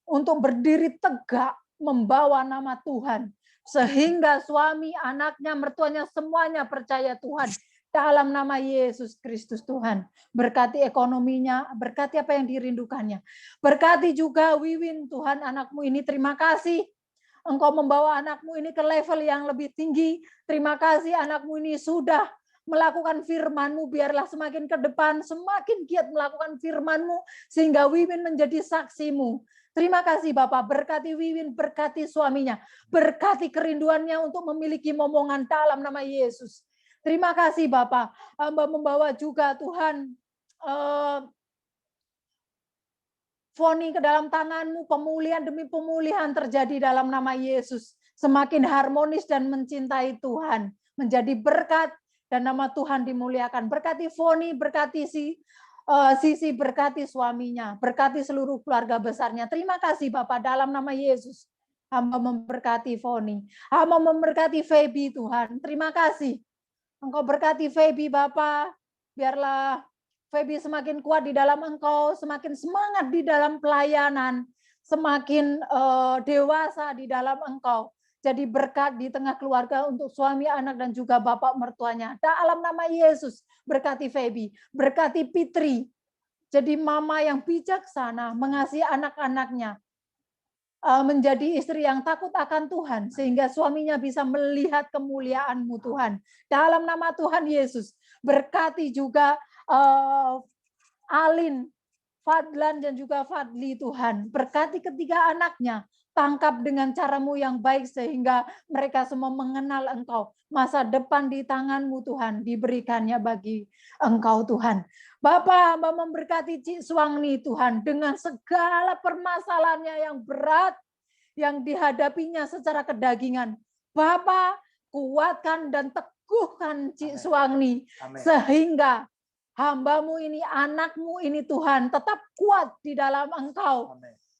Untuk berdiri tegak membawa nama Tuhan. Sehingga suami, anaknya, mertuanya semuanya percaya Tuhan. Dalam nama Yesus Kristus Tuhan. Berkati ekonominya, berkati apa yang dirindukannya. Berkati juga Wiwin Tuhan anakmu ini, terima kasih. Engkau membawa anakmu ini ke level yang lebih tinggi. Terima kasih anakmu ini sudah melakukan firman-Mu, biarlah semakin ke depan, semakin giat melakukan firman-Mu, sehingga Wiwin menjadi saksi-Mu. Terima kasih Bapak, berkati Wiwin, berkati suaminya, berkati kerinduannya untuk memiliki momongan dalam nama Yesus. Terima kasih Bapak, hamba membawa juga Tuhan Foni ke dalam tangan-Mu, pemulihan demi pemulihan terjadi dalam nama Yesus. Semakin harmonis dan mencintai Tuhan, menjadi berkat dan nama Tuhan dimuliakan. Berkati Foni, berkati Sisi, berkati suaminya, berkati seluruh keluarga besarnya. Terima kasih Bapak dalam nama Yesus. Hamba memberkati Foni, hamba memberkati Feby Tuhan. Terima kasih. Engkau berkati Feby Bapak, biarlah Feby semakin kuat di dalam Engkau, semakin semangat di dalam pelayanan, semakin dewasa di dalam Engkau. Jadi berkat di tengah keluarga untuk suami, anak, dan juga bapak mertuanya. Dalam nama Yesus, berkati Feby, berkati Fitri. Jadi mama yang bijaksana, mengasihi anak-anaknya, menjadi istri yang takut akan Tuhan, sehingga suaminya bisa melihat kemuliaan-Mu Tuhan. Dalam nama Tuhan Yesus, berkati juga Alin, Fadlan, dan juga Fadli Tuhan. Berkati ketiga anaknya, tangkap dengan cara-Mu yang baik, sehingga mereka semua mengenal Engkau. Masa depan di tangan-Mu Tuhan, diberikannya bagi Engkau Tuhan. Bapak, hamba memberkati Cik Suwangni Tuhan dengan segala permasalahannya yang berat yang dihadapinya secara kedagingan. Bapak, kuatkan dan teguhkan Cik Suwangni sehingga hamba-Mu ini, anak-Mu ini Tuhan tetap kuat di dalam Engkau.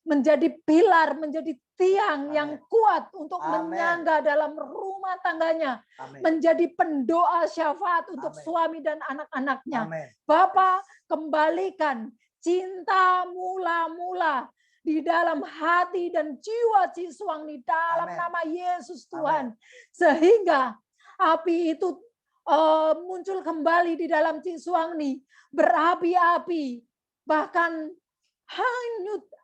Menjadi pilar, menjadi tiang yang kuat untuk menyangga dalam rumah tangganya. Menjadi pendoa syafaat untuk suami dan anak-anaknya. Bapak, kembalikan cinta mula-mula di dalam hati dan jiwa Cik Suwangni dalam nama Yesus Tuhan. Sehingga api itu muncul kembali di dalam Cik Suwangni. Berapi-api, bahkan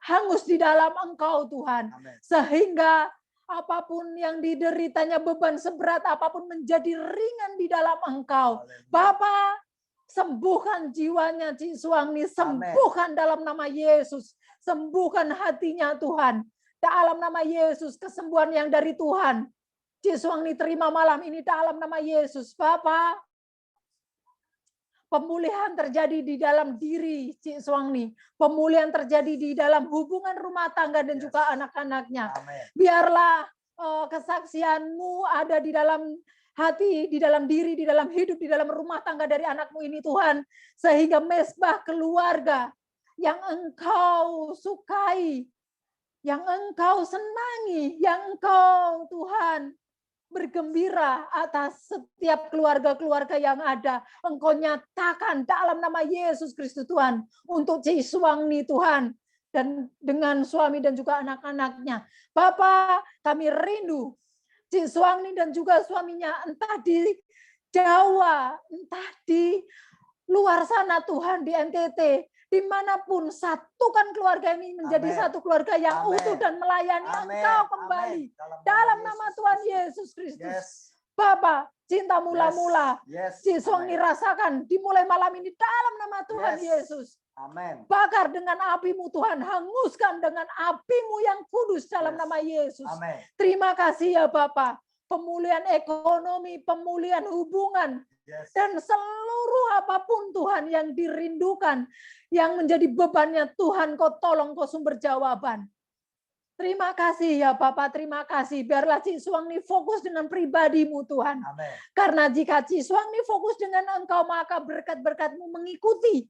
hangus di dalam Engkau Tuhan. Sehingga apapun yang dideritanya, beban seberat apapun menjadi ringan di dalam Engkau. Bapak, sembuhkan jiwanya Cik Suwangni, sembuhkan dalam nama Yesus. Sembuhkan hatinya Tuhan. Dalam nama Yesus, kesembuhan yang dari Tuhan. Cik Suwangni terima malam ini dalam nama Yesus. Bapak, pemulihan terjadi di dalam diri Cik Suwangni. Pemulihan terjadi di dalam hubungan rumah tangga dan juga anak-anaknya. Biarlah kesaksian-Mu ada di dalam hati, di dalam diri, di dalam hidup, di dalam rumah tangga dari anak-Mu ini Tuhan. Sehingga mesbah keluarga yang Engkau sukai, yang Engkau senangi, yang Engkau Tuhan bergembira atas setiap keluarga-keluarga yang ada. Engkau nyatakan dalam nama Yesus Kristus Tuhan. Untuk Cik Suwangni Tuhan. dan dengan suami dan juga anak-anaknya. Bapak, kami rindu Cik Suwangni dan juga suaminya entah di Jawa, entah di luar sana Tuhan, di NTT, dimanapun, satukan keluarga ini menjadi Amin. satu keluarga yang Amin. utuh dan melayani Amin. Engkau kembali. Amin. Dalam nama Tuhan Yesus Kristus. Yes. Bapak, cinta mula-mula. Yes. Cik Suwangni rasakan dimulai malam ini dalam nama Tuhan Yes. Yesus. Amin. Bakar dengan api-Mu Tuhan, hanguskan dengan api-Mu yang kudus dalam Yes. nama Yesus. Amin. Terima kasih ya Bapak. Pemulihan ekonomi, pemulihan hubungan, Yes. dan seluruh apapun Tuhan yang dirindukan, yang menjadi bebannya Tuhan, Kau tolong, Kau sumber jawaban. Terima kasih ya Bapak, terima kasih. Biarlah Cik Suwangni fokus dengan pribadi-Mu Tuhan. Amin. Karena jika Cik Suwangni fokus dengan Engkau, maka berkat-berkat-Mu mengikuti.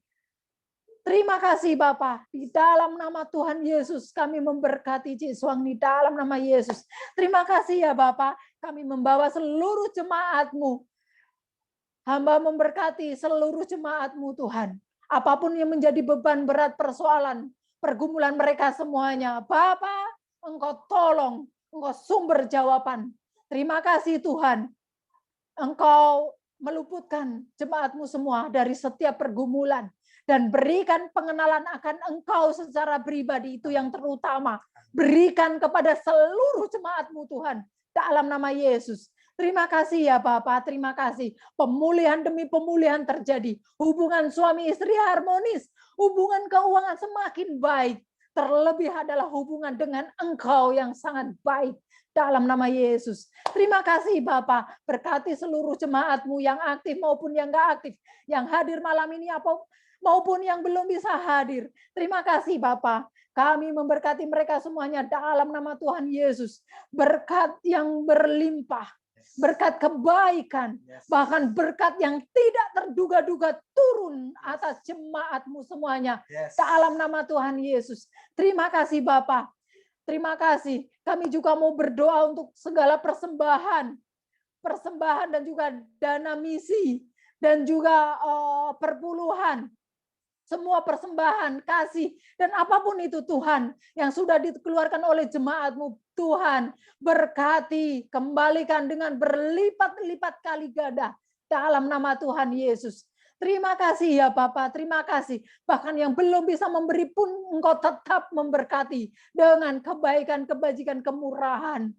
Terima kasih Bapak. Di dalam nama Tuhan Yesus kami memberkati Cik Suwangni dalam nama Yesus. Terima kasih ya Bapak. Kami membawa seluruh jemaat-Mu. Hamba memberkati seluruh jemaat-Mu Tuhan. Apapun yang menjadi beban berat persoalan, pergumulan mereka semuanya. Bapak, Engkau tolong, Engkau sumber jawaban. Terima kasih Tuhan. Engkau meluputkan jemaat-Mu semua dari setiap pergumulan. Dan berikan pengenalan akan Engkau secara pribadi, itu yang terutama. Berikan kepada seluruh jemaat-Mu Tuhan. Dalam nama Yesus. Terima kasih ya Bapak, terima kasih. Pemulihan demi pemulihan terjadi. Hubungan suami istri harmonis. Hubungan keuangan semakin baik. Terlebih adalah hubungan dengan Engkau yang sangat baik. Dalam nama Yesus. Terima kasih Bapak. Berkati seluruh jemaat-Mu yang aktif maupun yang enggak aktif. Yang hadir malam ini maupun yang belum bisa hadir. Terima kasih Bapak. Kami memberkati mereka semuanya dalam nama Tuhan Yesus. Berkat yang berlimpah. Berkat kebaikan. Bahkan berkat yang tidak terduga-duga turun atas jemaat-Mu semuanya. Dalam nama Tuhan Yesus. Terima kasih Bapak. Terima kasih. Kami juga mau berdoa untuk segala persembahan. Persembahan dan juga dana misi. Dan juga perpuluhan. Semua persembahan, kasih, dan apapun itu Tuhan, yang sudah dikeluarkan oleh jemaat-Mu, Tuhan, berkati, kembalikan dengan berlipat-lipat kali ganda, dalam nama Tuhan Yesus. Terima kasih ya Bapak, terima kasih. Bahkan yang belum bisa memberi pun Engkau tetap memberkati, dengan kebaikan, kebajikan, kemurahan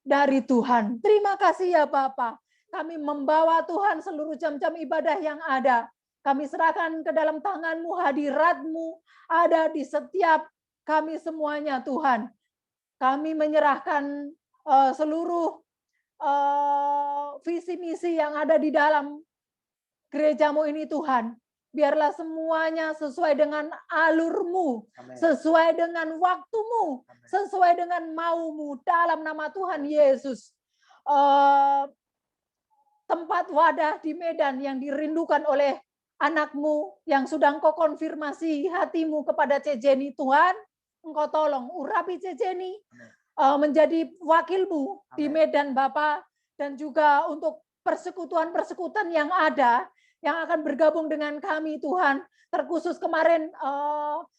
dari Tuhan. Terima kasih ya Bapak. Kami membawa Tuhan seluruh jam-jam ibadah yang ada. Kami serahkan ke dalam tangan-Mu, hadirat-Mu ada di setiap kami semuanya Tuhan. Kami menyerahkan seluruh visi misi yang ada di dalam gereja-Mu ini Tuhan. Biarlah semuanya sesuai dengan alur-Mu, sesuai dengan waktu-Mu, sesuai dengan mau-Mu dalam nama Tuhan Yesus. Tempat wadah di Medan yang dirindukan oleh anak-Mu yang sudah Engkau konfirmasi hati-Mu kepada Cik Jenny Tuhan, Engkau tolong urapi Cik Jenny menjadi wakil-Mu di Medan Bapak, dan juga untuk persekutuan-persekutuan yang ada yang akan bergabung dengan kami Tuhan, terkhusus kemarin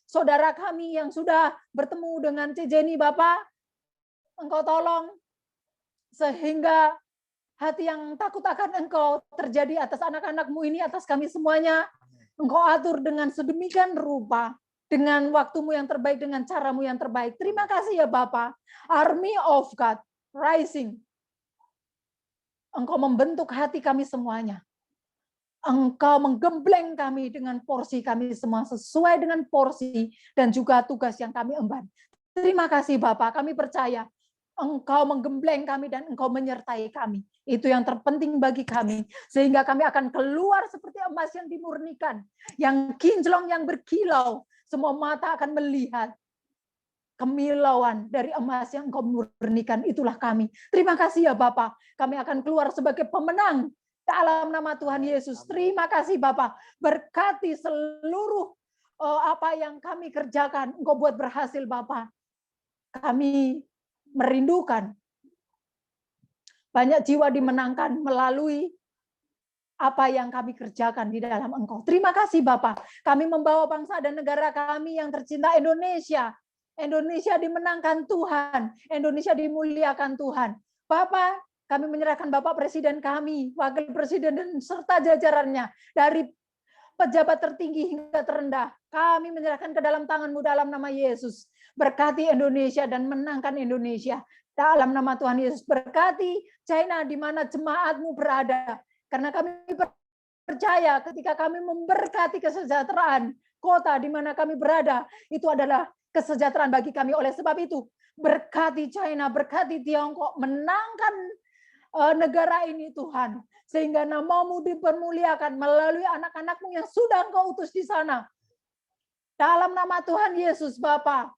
saudara kami yang sudah bertemu dengan Cik Jenny Bapak, Engkau tolong sehingga hati yang takut akan Engkau terjadi atas anak-anak-Mu ini, atas kami semuanya. Engkau atur dengan sedemikian rupa, dengan waktu-Mu yang terbaik, dengan cara-Mu yang terbaik. Terima kasih ya Bapak. Army of God rising. Engkau membentuk hati kami semuanya. Engkau menggembleng kami dengan porsi kami semua, sesuai dengan porsi dan juga tugas yang kami emban. Terima kasih Bapak, kami percaya Engkau menggembleng kami dan Engkau menyertai kami. Itu yang terpenting bagi kami. Sehingga kami akan keluar seperti emas yang dimurnikan. Yang kinclong, yang berkilau. Semua mata akan melihat kemilauan dari emas yang Engkau murnikan. Itulah kami. Terima kasih ya Bapak. Kami akan keluar sebagai pemenang dalam nama Tuhan Yesus. Terima kasih Bapak. Berkati seluruh apa yang kami kerjakan. Engkau buat berhasil Bapak. Kami merindukan banyak jiwa dimenangkan melalui apa yang kami kerjakan di dalam Engkau. Terima kasih Bapak. Kami membawa bangsa dan negara kami yang tercinta Indonesia. Indonesia dimenangkan Tuhan. Indonesia dimuliakan Tuhan. Bapak, kami menyerahkan Bapak Presiden kami, Wakil Presiden dan serta jajarannya dari pejabat tertinggi hingga terendah. Kami menyerahkan ke dalam tangan-Mu dalam nama Yesus. Berkati Indonesia dan menangkan Indonesia. Dalam nama Tuhan Yesus, berkati China di mana jemaat-Mu berada. Karena kami percaya ketika kami memberkati kesejahteraan kota di mana kami berada, itu adalah kesejahteraan bagi kami. Oleh sebab itu, berkati China, berkati Tiongkok, menangkan negara ini Tuhan. Sehingga nama-Mu dipermuliakan melalui anak-anak-Mu yang sudah Engkau utus di sana. Dalam nama Tuhan Yesus, Bapa,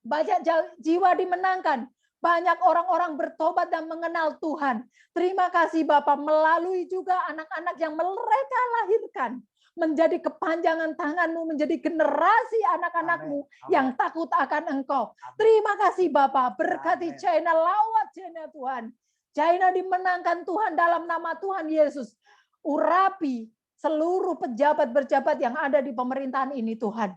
banyak jiwa dimenangkan. Banyak orang-orang bertobat dan mengenal Tuhan. Terima kasih Bapak, melalui juga anak-anak yang mereka lahirkan. Menjadi kepanjangan tangan-Mu, menjadi generasi anak-anak-Mu yang takut akan Engkau. Terima kasih Bapak, berkati China, lawat China Tuhan. China dimenangkan Tuhan dalam nama Tuhan Yesus. Urapi seluruh pejabat-pejabat yang ada di pemerintahan ini Tuhan.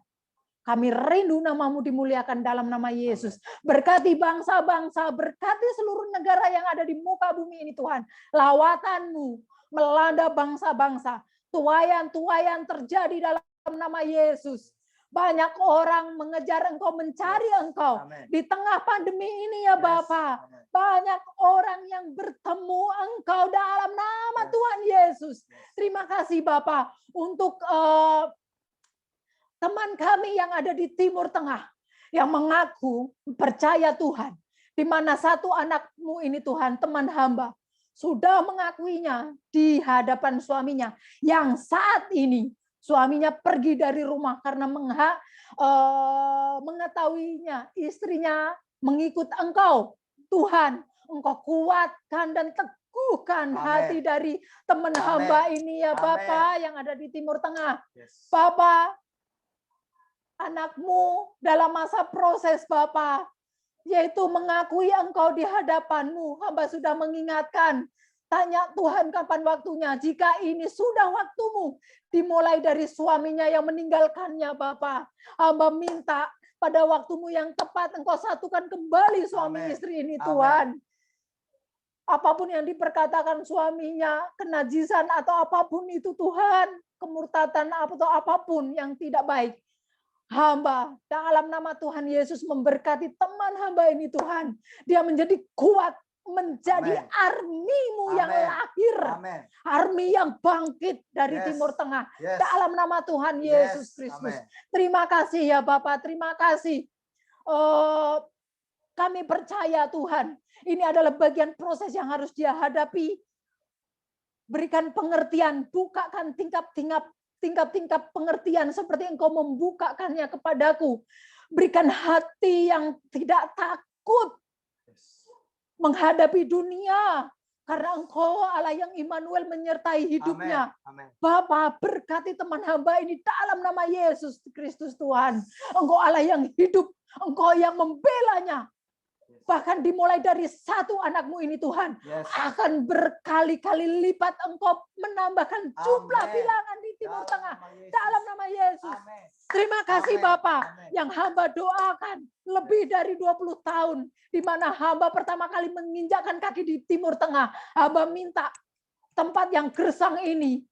Kami rindu nama-Mu dimuliakan dalam nama Yesus. Berkati bangsa-bangsa, berkati seluruh negara yang ada di muka bumi ini Tuhan. Lawatan-Mu melanda bangsa-bangsa. Tuaian-tuaian terjadi dalam nama Yesus. Banyak orang mengejar Engkau, mencari Engkau. Amen. Di tengah pandemi ini ya Bapa. Banyak orang yang bertemu Engkau dalam nama Tuhan Yesus. Terima kasih Bapa untuk teman kami yang ada di Timur Tengah, yang mengaku percaya Tuhan, di mana satu anak-Mu ini Tuhan, teman hamba, sudah mengakuinya di hadapan suaminya, yang saat ini suaminya pergi dari rumah karena mengetahuinya istrinya mengikut Engkau. Tuhan, Engkau kuatkan dan teguhkan hati dari teman hamba ini ya Bapak yang ada di Timur Tengah. Bapak, anak-Mu dalam masa proses Bapa, yaitu mengakui Engkau di hadapan-Mu. Hamba sudah mengingatkan, tanya Tuhan kapan waktunya. Jika ini sudah waktu-Mu, dimulai dari suaminya yang meninggalkannya Bapa. Hamba minta pada waktu-Mu yang tepat Engkau satukan kembali suami istri ini Tuhan. Apapun yang diperkatakan suaminya, kenajisan atau apapun itu Tuhan, kemurtatan atau apapun yang tidak baik. Hamba dalam nama Tuhan Yesus memberkati teman hamba ini Tuhan. Dia menjadi kuat, menjadi army-Mu yang lahir. Army yang bangkit dari Timur Tengah. Dalam nama Tuhan Yesus Kristus. Terima kasih ya Bapak, terima kasih. Kami percaya Tuhan, ini adalah bagian proses yang harus Dia hadapi. Berikan pengertian, bukakan tingkap-tingkap pengertian seperti Engkau membukakannya kepadaku. Berikan hati yang tidak takut menghadapi dunia. Karena Engkau Allah yang Immanuel menyertai hidupnya. Bapa, berkati teman hamba ini dalam nama Yesus Kristus Tuhan. Engkau Allah yang hidup. Engkau yang membelanya. Bahkan dimulai dari satu anak-Mu ini Tuhan, akan berkali-kali lipat Engkau menambahkan jumlah bilangan di Timur Tengah dalam nama Yesus. Terima kasih Bapak yang hamba doakan lebih dari 20 tahun di mana hamba pertama kali menginjakkan kaki di Timur Tengah. Hamba minta tempat yang gersang ini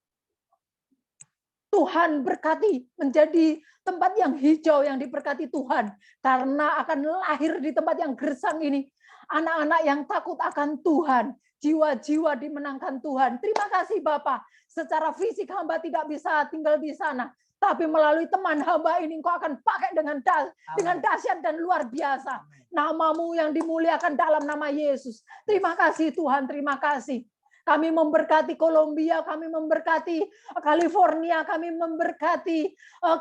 Tuhan berkati menjadi tempat yang hijau yang diberkati Tuhan. Karena akan lahir di tempat yang gersang ini anak-anak yang takut akan Tuhan. Jiwa-jiwa dimenangkan Tuhan. Terima kasih Bapak. Secara fisik hamba tidak bisa tinggal di sana. Tapi melalui teman hamba ini Engkau akan pakai dengan dahsyat dan luar biasa. Nama-Mu yang dimuliakan dalam nama Yesus. Terima kasih Tuhan, terima kasih. Kami memberkati Kolombia, kami memberkati California, kami memberkati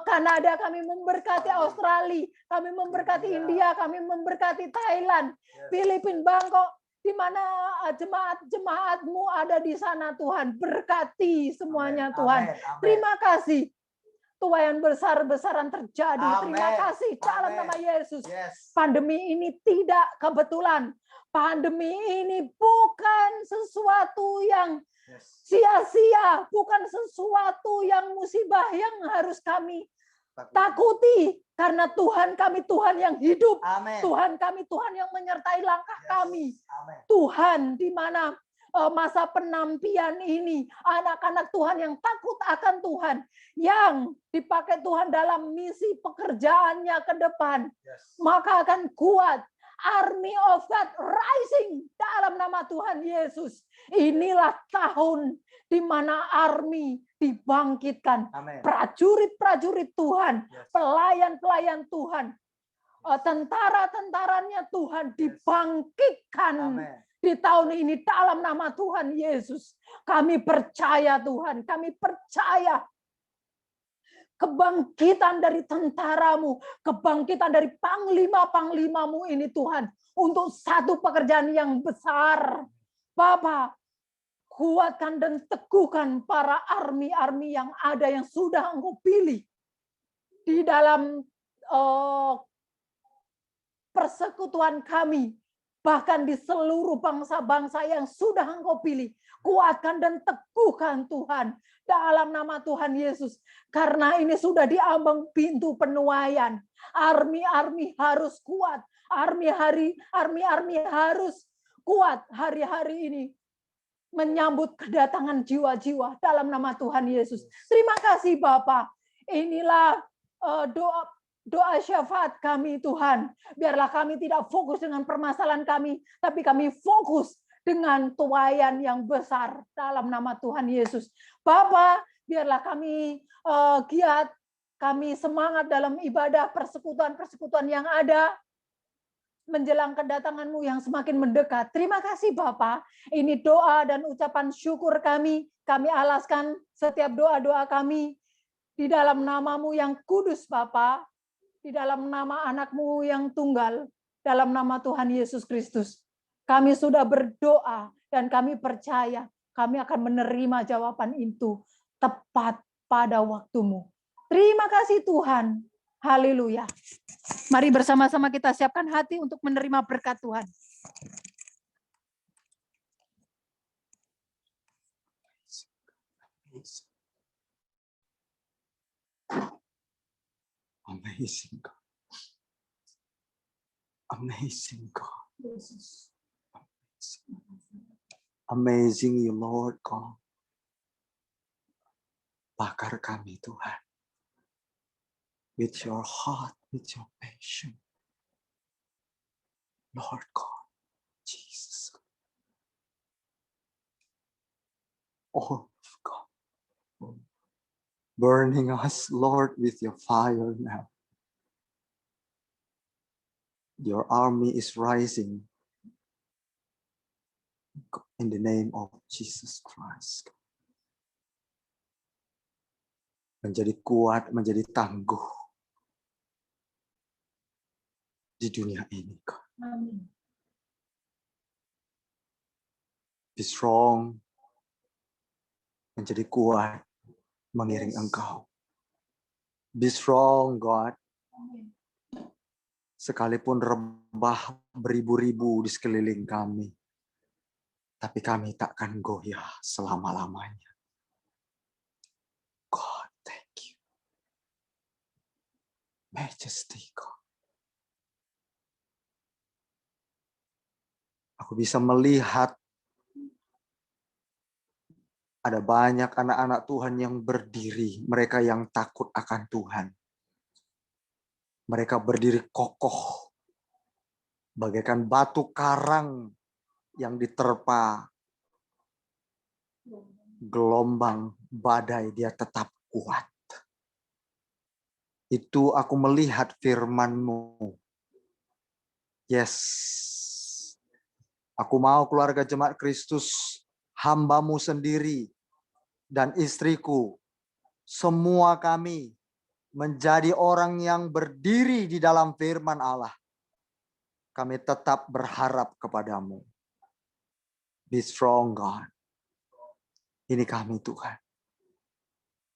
Kanada, kami memberkati Australia, kami memberkati India, kami memberkati Thailand, Filipina, Bangkok, di mana jemaat-jemaat-Mu ada di sana Tuhan. Berkati semuanya Tuhan. Terima kasih. Tuaian besar-besaran terjadi. Terima kasih dalam nama Yesus. Pandemi ini tidak kebetulan. Pandemi ini bukan sesuatu yang Sia-sia, bukan sesuatu yang musibah yang harus kami takuti, karena Tuhan kami Tuhan yang hidup. Amin. Tuhan kami Tuhan yang menyertai langkah kami. Amin. Tuhan di mana masa penantian ini, anak-anak Tuhan yang takut akan Tuhan, yang dipakai Tuhan dalam misi pekerjaannya ke depan, maka akan kuat. Army of God rising dalam nama Tuhan Yesus. Inilah tahun di mana army dibangkitkan. Amin. Prajurit-prajurit Tuhan, pelayan-pelayan Tuhan, tentara-tentaranya Tuhan dibangkitkan. Amin. Di tahun ini dalam nama Tuhan Yesus. Kami percaya Tuhan, kami percaya kebangkitan dari tentaramu, kebangkitan dari panglima-panglimamu ini Tuhan, untuk satu pekerjaan yang besar. Bapa, kuatkan dan teguhkan para army-army yang ada, yang sudah Engkau pilih di dalam persekutuan kami, bahkan di seluruh bangsa-bangsa yang sudah Engkau pilih. Kuatkan dan teguhkan Tuhan dalam nama Tuhan Yesus. Karena ini sudah diambang pintu penuaian. Army-army harus kuat. Army-army harus kuat hari-hari ini. Menyambut kedatangan jiwa-jiwa dalam nama Tuhan Yesus. Terima kasih Bapa. Inilah doa syafaat kami Tuhan. Biarlah kami tidak fokus dengan permasalahan kami, tapi kami fokus dengan tuaian yang besar dalam nama Tuhan Yesus. Bapa, biarlah kami giat, kami semangat dalam ibadah persekutuan-persekutuan yang ada menjelang kedatangan-Mu yang semakin mendekat. Terima kasih Bapa. Ini doa dan ucapan syukur kami. Kami alaskan setiap doa-doa kami di dalam nama-Mu yang kudus Bapa, di dalam nama anak-Mu yang tunggal, dalam nama Tuhan Yesus Kristus. Kami sudah berdoa dan kami percaya kami akan menerima jawaban itu tepat pada waktu-Mu. Terima kasih Tuhan. Haleluya. Mari bersama-sama kita siapkan hati untuk menerima berkat Tuhan. Amazing God. Amazing God. Amazing you Lord God. Bakar kami Tuhan. With your heart, with your passion. Lord God, Jesus. All of God. Burning us, Lord, with your fire now. Your army is rising in the name of Jesus Christ. Menjadi kuat, menjadi tangguh di dunia ini. Amin. Be strong, menjadi kuat, mengiring Engkau. Be strong, God. Sekalipun rebah beribu-ribu di sekeliling kami, tapi kami takkan goyah selama-lamanya. God, thank you. Majesty, God. Aku bisa melihat ada banyak anak-anak Tuhan yang berdiri, mereka yang takut akan Tuhan. Mereka berdiri kokoh, bagaikan batu karang yang diterpa gelombang badai, dia tetap kuat. Itu aku melihat firman-Mu. Yes. Aku mau keluarga Jemaat Kristus, hamba-Mu sendiri, dan istriku, semua kami menjadi orang yang berdiri di dalam firman Allah. Kami tetap berharap kepadamu. Be strong, God. Ini kami, Tuhan.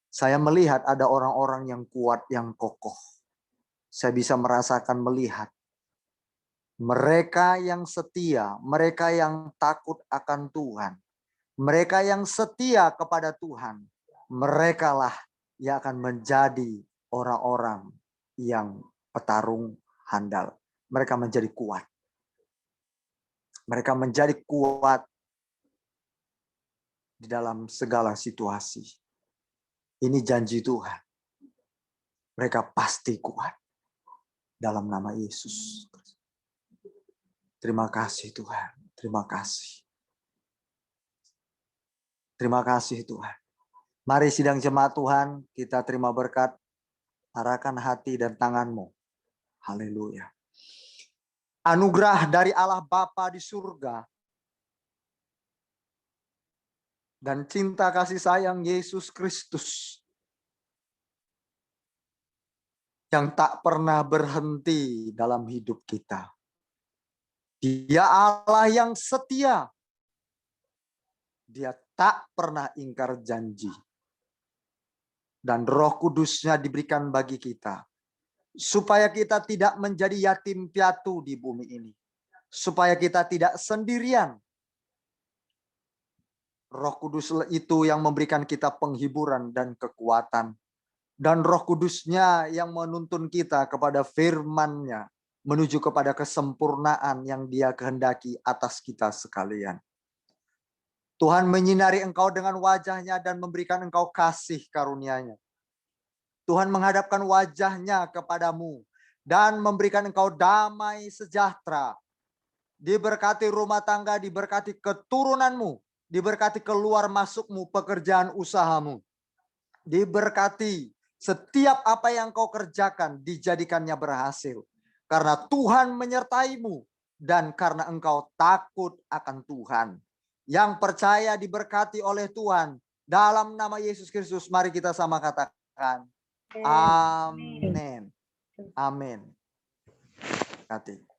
Saya melihat ada orang-orang yang kuat, yang kokoh. Saya bisa merasakan melihat. Mereka yang setia, mereka yang takut akan Tuhan. Mereka yang setia kepada Tuhan, merekalah yang akan menjadi orang-orang yang petarung handal. Mereka menjadi kuat. Mereka menjadi kuat di dalam segala situasi. Ini janji Tuhan. Mereka pasti kuat dalam nama Yesus. Terima kasih Tuhan. Terima kasih. Terima kasih Tuhan. Mari sidang jemaat Tuhan, kita terima berkat. Arahkan hati dan tanganmu. Haleluya. Anugerah dari Allah Bapa di surga dan cinta kasih sayang Yesus Kristus yang tak pernah berhenti dalam hidup kita. Dia Allah yang setia. Dia tak pernah ingkar janji. Dan Roh Kudusnya diberikan bagi kita. Supaya kita tidak menjadi yatim piatu di bumi ini. Supaya kita tidak sendirian. Roh Kudus itu yang memberikan kita penghiburan dan kekuatan. Dan Roh Kudusnya yang menuntun kita kepada firman-Nya. Menuju kepada kesempurnaan yang Dia kehendaki atas kita sekalian. Tuhan menyinari engkau dengan wajah-Nya dan memberikan engkau kasih karunia-Nya. Tuhan menghadapkan wajah-Nya kepadamu dan memberikan engkau damai sejahtera. Diberkati rumah tangga, diberkati keturunanmu, diberkati keluar masukmu, pekerjaan usahamu. Diberkati setiap apa yang kau kerjakan dijadikannya berhasil. Karena Tuhan menyertaimu dan karena engkau takut akan Tuhan. Yang percaya diberkati oleh Tuhan. Dalam nama Yesus Kristus, mari kita sama katakan. Amin. Amin. Berkati.